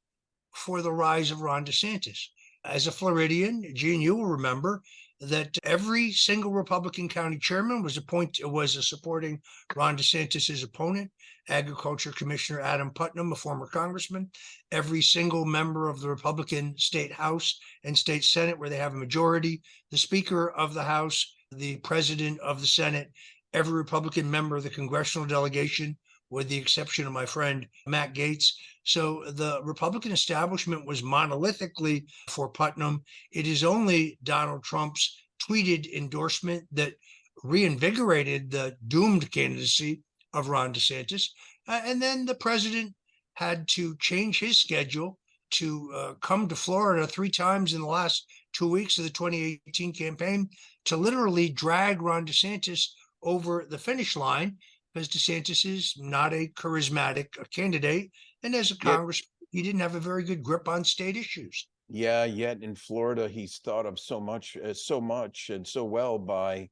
for the rise of Ron DeSantis. As a Floridian, Gene, you will remember that every single Republican county chairman was supporting Ron DeSantis's opponent, Agriculture Commissioner Adam Putnam, a former congressman. Every single member of the Republican State House and State Senate, where they have a majority, the Speaker of the House, the President of the Senate, every Republican member of the congressional delegation, with the exception of my friend Matt Gaetz. So the Republican establishment was monolithically for Putnam. It is only Donald Trump's tweeted endorsement that reinvigorated the doomed candidacy of Ron DeSantis. And then the president had to change his schedule to come to Florida 3 times in the last 2 weeks of the 2018 campaign to literally drag Ron DeSantis over the finish line, because DeSantis is not a charismatic candidate. And as a congressman, he didn't have a very good grip on state issues. Yeah, yet in Florida, he's thought of so much and so well by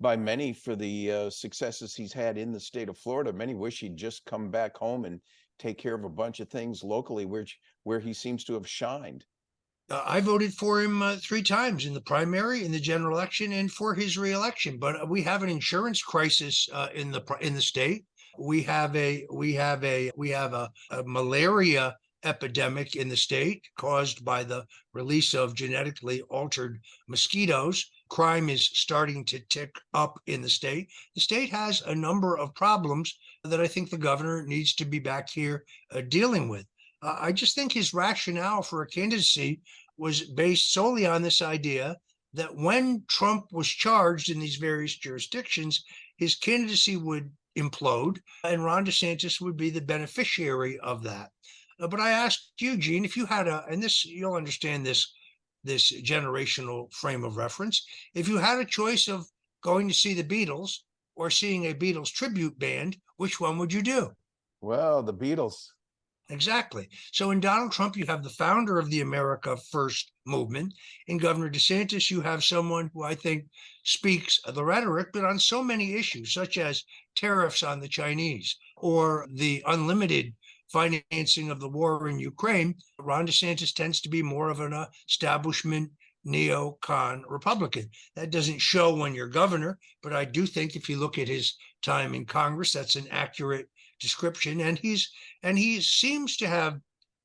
many for the successes he's had in the state of Florida. Many wish he'd just come back home and take care of a bunch of things locally, where he seems to have shined. I voted for him 3 times in the primary, in the general election, and for his reelection. But we have an insurance crisis in the state. We have a malaria epidemic in the state caused by the release of genetically altered mosquitoes. Crime is starting to tick up in the state. The state has a number of problems that I think the governor needs to be back here dealing with. I just think his rationale for a candidacy was based solely on this idea that when Trump was charged in these various jurisdictions, his candidacy would implode and Ron DeSantis would be the beneficiary of that. But I asked you, Gene, if you had and this, you'll understand this generational frame of reference. If you had a choice of going to see the Beatles or seeing a Beatles tribute band, which one would you do? Well, the Beatles. Exactly. So in Donald Trump, you have the founder of the America First movement. In Governor DeSantis, you have someone who I think speaks the rhetoric, but on so many issues, such as tariffs on the Chinese or the unlimited financing of the war in Ukraine, Ron DeSantis tends to be more of an establishment neocon Republican. That doesn't show when you're governor, but I do think if you look at his time in Congress, that's an accurate description. And he seems to have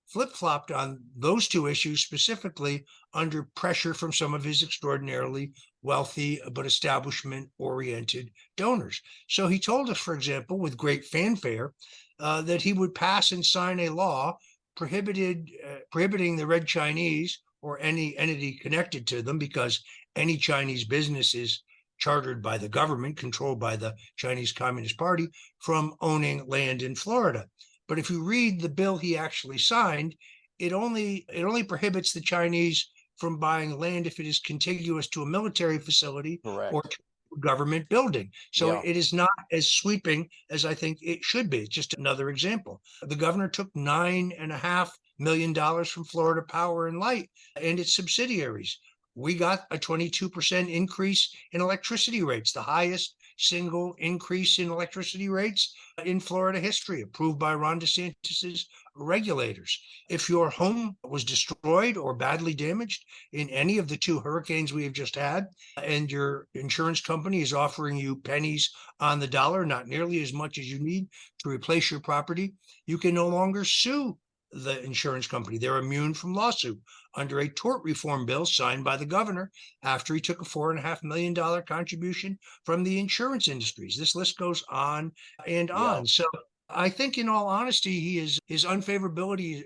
flip-flopped on those 2 issues specifically under pressure from some of his extraordinarily wealthy but establishment-oriented donors. So he told us, for example, with great fanfare, that he would pass and sign a law prohibiting the Red Chinese or any entity connected to them, because any Chinese business is chartered by the government, controlled by the Chinese Communist Party, from owning land in Florida. But if you read the bill he actually signed, it only prohibits the Chinese from buying land if it is contiguous to a military facility or Correct. to a government building. So Yeah. it is not as sweeping as I think it should be. It's just another example. The governor took $9.5 million from Florida Power and Light and its subsidiaries. We got a 22% increase in electricity rates, the highest single increase in electricity rates in Florida history, approved by Ron DeSantis's regulators. If your home was destroyed or badly damaged in any of the two hurricanes we have just had, and your insurance company is offering you pennies on the dollar, not nearly as much as you need to replace your property, you can no longer sue the insurance company. They're immune from lawsuit under a tort reform bill signed by the governor after he took a $4.5 million contribution from the insurance industries. This list goes on and Yeah. on. So I think, in all honesty, his unfavorability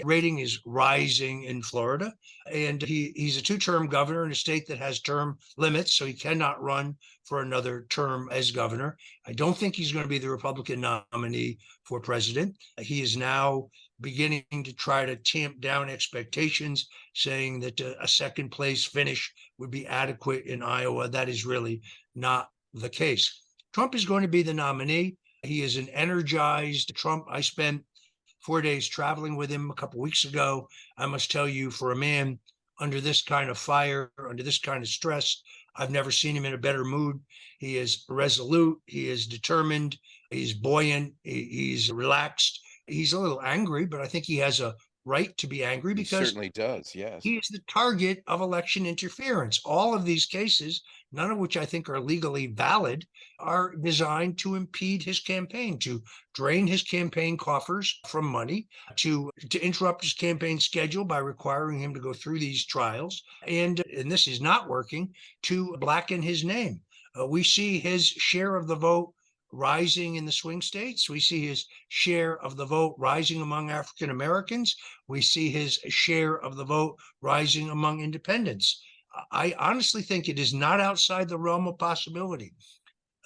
rating is rising in Florida, and he's a two-term governor in a state that has term limits, so he cannot run for another term as governor. I don't think he's going to be the Republican nominee for president. He is now beginning to try to tamp down expectations, saying that a second place finish would be adequate in Iowa. That is really not the case. Trump is going to be the nominee. He is an energized Trump. I spent 4 days traveling with him a couple weeks ago. I must tell you, for a man under this kind of fire, under this kind of stress, I've never seen him in a better mood. He is resolute. He is determined. He's buoyant. He's relaxed. He's a little angry, but I think he has a right to be angry He because certainly does. Yes. he is the target of election interference. All of these cases, none of which I think are legally valid, are designed to impede his campaign, to drain his campaign coffers from money, to interrupt his campaign schedule by requiring him to go through these trials, and this is not working, to blacken his name. We see his share of the vote rising in the swing states. We see his share of the vote rising among African Americans. We see his share of the vote rising among independents. I honestly think it is not outside the realm of possibility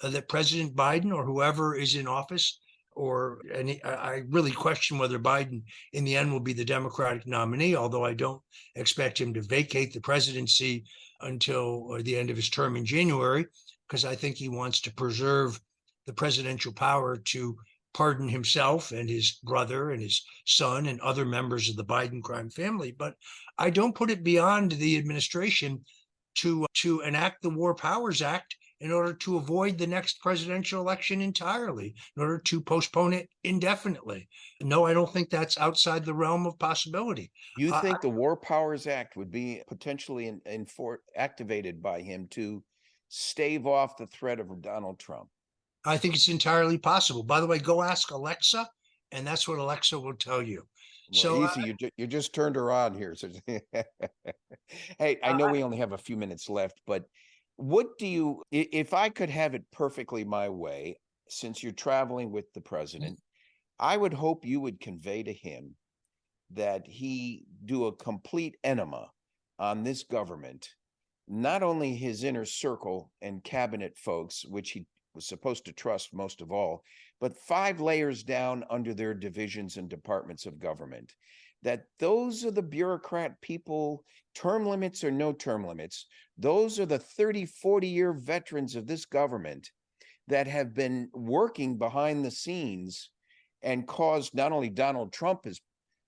that President Biden or whoever is in office, I really question whether Biden in the end will be the Democratic nominee, although I don't expect him to vacate the presidency until the end of his term in January, because I think he wants to preserve the presidential power to pardon himself and his brother and his son and other members of the Biden crime family. But I don't put it beyond the administration to enact the War Powers Act in order to avoid the next presidential election entirely, in order to postpone it indefinitely. No, I don't think that's outside the realm of possibility. You think the War Powers Act would be potentially activated by him to stave off the threat of Donald Trump? I think it's entirely possible. By the way, go ask Alexa, and that's what Alexa will tell you. Well, So easy, you just turned her on here. So, hey, I know we only have a few minutes left, but what do you, if I could have it perfectly my way, since you're traveling with the president, I would hope you would convey to him that he do a complete enema on this government, not only his inner circle and cabinet folks, which he was supposed to trust most of all, but 5 layers down under their divisions and departments of government, that those are the bureaucrat people, term limits or no term limits. Those are the 30, 40-year veterans of this government that have been working behind the scenes and caused not only Donald Trump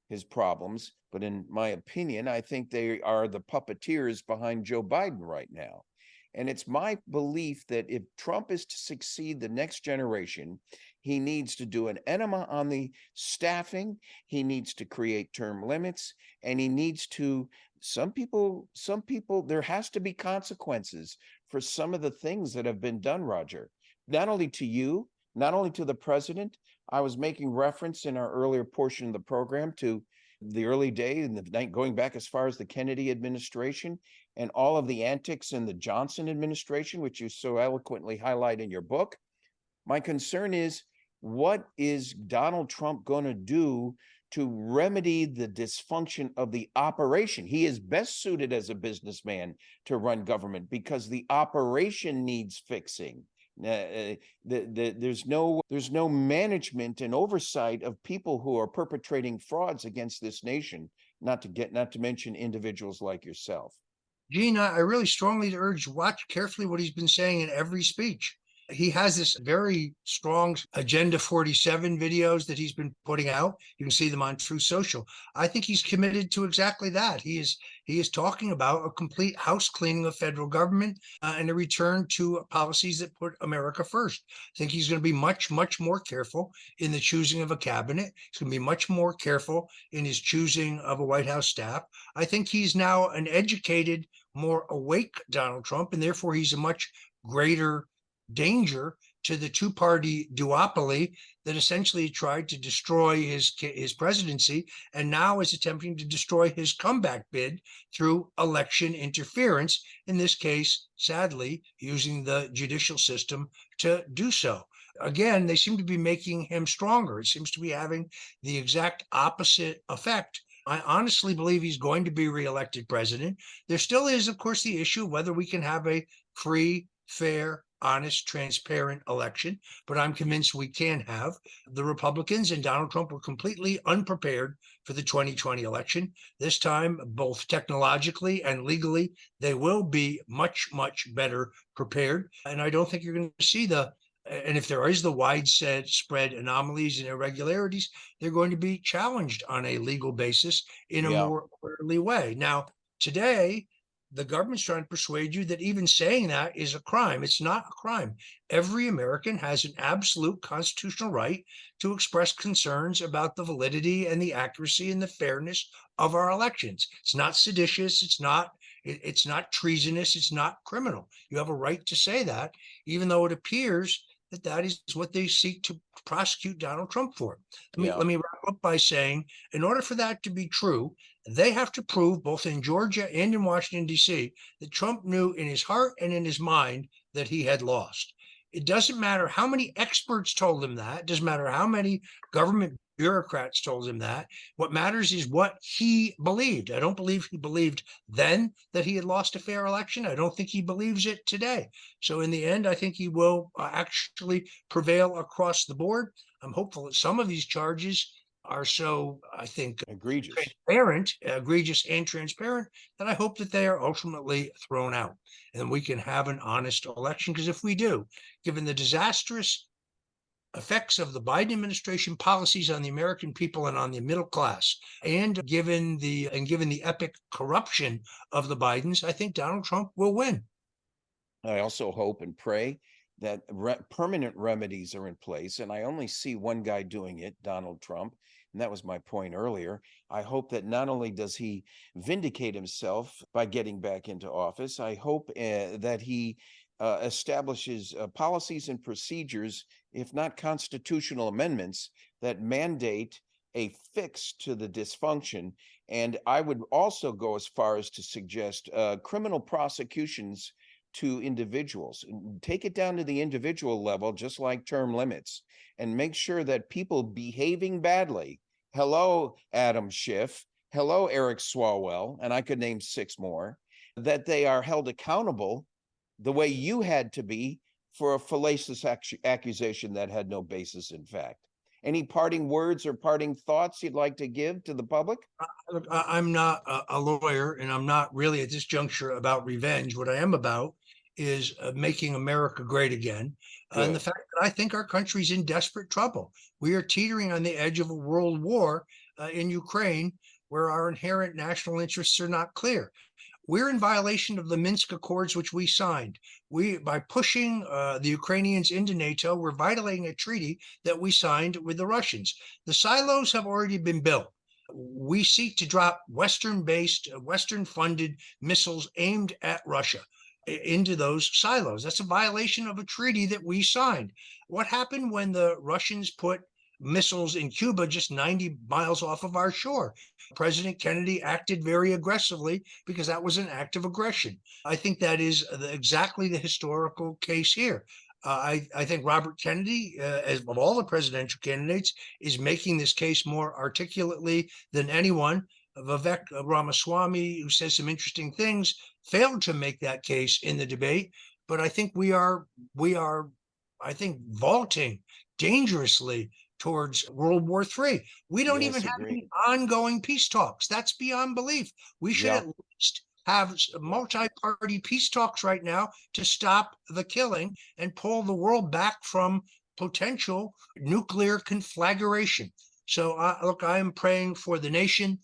his problems, but in my opinion, I think they are the puppeteers behind Joe Biden right now. And it's my belief that if Trump is to succeed the next generation, he needs to do an enema on the staffing. He needs to create term limits, and he needs to, some people, there has to be consequences for some of the things that have been done, Roger, not only to you, not only to the president. I was making reference in our earlier portion of the program to the early day in the night, going back as far as the Kennedy administration and all of the antics in the Johnson administration, which you so eloquently highlight in your book. My concern is, what is Donald Trump going to do to remedy the dysfunction of the operation. He is best suited as a businessman to run government because the operation needs fixing. There's no management and oversight of people who are perpetrating frauds against this nation, not to mention individuals like yourself. Gene, I really strongly urge watch carefully what he's been saying in every speech. He has this very strong Agenda 47 videos that he's been putting out. You can see them on True Social. I think he's committed to exactly that. He is talking about a complete house cleaning of federal government and a return to policies that put America first. I think he's going to be much, much more careful in the choosing of a cabinet. He's going to be much more careful in his choosing of a White House staff. I think he's now an educated, more awake Donald Trump, and therefore he's a much greater danger to the two-party duopoly that essentially tried to destroy his presidency and now is attempting to destroy his comeback bid through election interference, in this case, sadly, using the judicial system to do so. Again, they seem to be making him stronger. It seems to be having the exact opposite effect. I honestly believe he's going to be reelected president. There still is, of course, the issue of whether we can have a free, fair, honest, transparent election, but I'm convinced we can have. The Republicans and Donald Trump were completely unprepared for the 2020 election. This time, both technologically and legally, they will be much, much better prepared. And I don't think you're going to see and if there is the widespread anomalies and irregularities, they're going to be challenged on a legal basis in a more orderly way. Now, today, the government's trying to persuade you that even saying that is a crime. It's not a crime. Every American has an absolute constitutional right to express concerns about the validity and the accuracy and the fairness of our elections. It's not seditious. It's not treasonous. It's not criminal. You have a right to say that, even though it appears that is what they seek to prosecute Donald Trump for. Let me wrap up by saying, in order for that to be true, they have to prove both in Georgia and in Washington, D.C., that Trump knew in his heart and in his mind that he had lost. It doesn't matter how many experts told him that. It doesn't matter how many government bureaucrats told him that. What matters is what he believed. I don't believe he believed then that he had lost a fair election. I don't think he believes it today. So in the end, I think he will actually prevail across the board. I'm hopeful that some of these charges are so, I think, egregious and transparent, that I hope that they are ultimately thrown out and we can have an honest election. Because if we do, given the disastrous effects of the Biden administration policies on the American people and on the middle class, and given the epic corruption of the Bidens, I think Donald Trump will win. I also hope and pray that permanent remedies are in place, and I only see one guy doing it, Donald Trump, and that was my point earlier. I hope that not only does he vindicate himself by getting back into office, I hope that he establishes policies and procedures, if not constitutional amendments, that mandate a fix to the dysfunction. And I would also go as far as to suggest criminal prosecutions to individuals. Take it down to the individual level, just like term limits, and make sure that people behaving badly, hello, Adam Schiff, hello, Eric Swalwell, and I could name 6 more, that they are held accountable the way you had to be for a fallacious accusation that had no basis in fact. Any parting words or parting thoughts you'd like to give to the public? Look, I'm not a lawyer, and I'm not really at this juncture about revenge. What I am about is making America great again. And the fact that I think our country's in desperate trouble. We are teetering on the edge of a world war in Ukraine, where our inherent national interests are not clear. We're in violation of the Minsk Accords, which we signed. By pushing the Ukrainians into NATO, we're violating a treaty that we signed with the Russians. The silos have already been built. We seek to drop Western-based, Western-funded missiles aimed at Russia into those silos. That's a violation of a treaty that we signed. What happened when the Russians put missiles in Cuba just 90 miles off of our shore? President Kennedy acted very aggressively because that was an act of aggression. I think that is exactly the historical case here. I think Robert Kennedy, as of all the presidential candidates, is making this case more articulately than anyone. Vivek Ramaswamy, who says some interesting things, failed to make that case in the debate. But I think we are, I think, vaulting dangerously towards World War III. We don't even Yes, have any agreed. ongoing peace talks. That's beyond belief. We should Yeah. at least have multi-party peace talks right now to stop the killing and pull the world back from potential nuclear conflagration. So look, I am praying for the nation.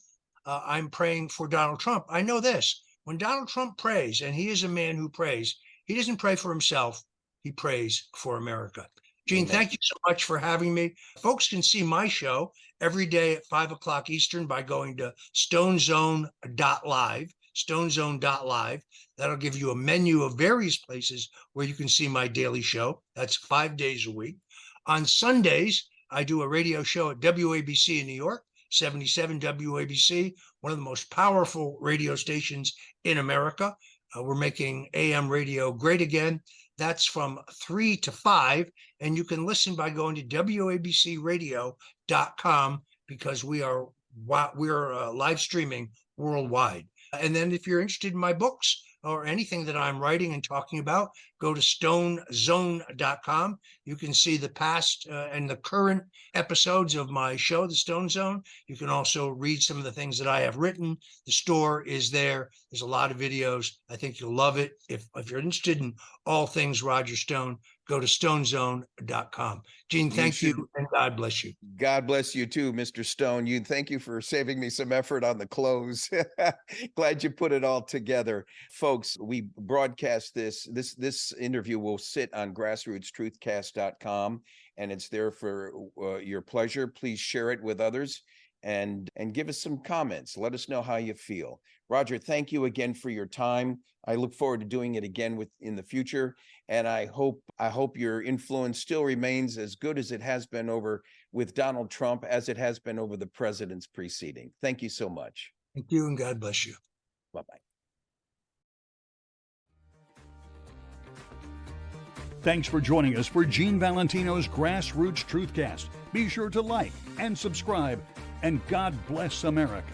I'm praying for Donald Trump. I know this: when Donald Trump prays, and he is a man who prays, he doesn't pray for himself. He prays for America. Gene, Amen. thank you so much for having me. Folks can see my show every day at 5 o'clock Eastern by going to stonezone.live. Stonezone.live. That'll give you a menu of various places where you can see my daily show. That's 5 days a week. On Sundays, I do a radio show at WABC in New York, 77 WABC, one of the most powerful radio stations in America. We're making AM radio great again. That's from 3 to 5, and you can listen by going to wabcradio.com because we're live streaming worldwide. And then if you're interested in my books or anything that I'm writing and talking about, go to stonezone.com. You can see the past and the current episodes of my show, The Stone Zone. You can also read some of the things that I have written. The store is there. There's a lot of videos. I think you'll love it. If you're interested in all things Roger Stone, go to stonezone.com. Gene, thank you, and God bless you. God bless you too, Mr. Stone. Thank you for saving me some effort on the close. Glad you put it all together. Folks, we broadcast this interview will sit on grassrootstruthcast.com, and it's there for your pleasure. Please share it with others and give us some comments. Let us know how you feel. Roger, thank you again for your time. I look forward to doing it again in the future. And I hope your influence still remains as good as it has been with Donald Trump, as it has been over the presidents preceding. Thank you so much. Thank you, and God bless you. Bye-bye. Thanks for joining us for Gene Valentino's Grassroots Truthcast. Be sure to like and subscribe, and God bless America.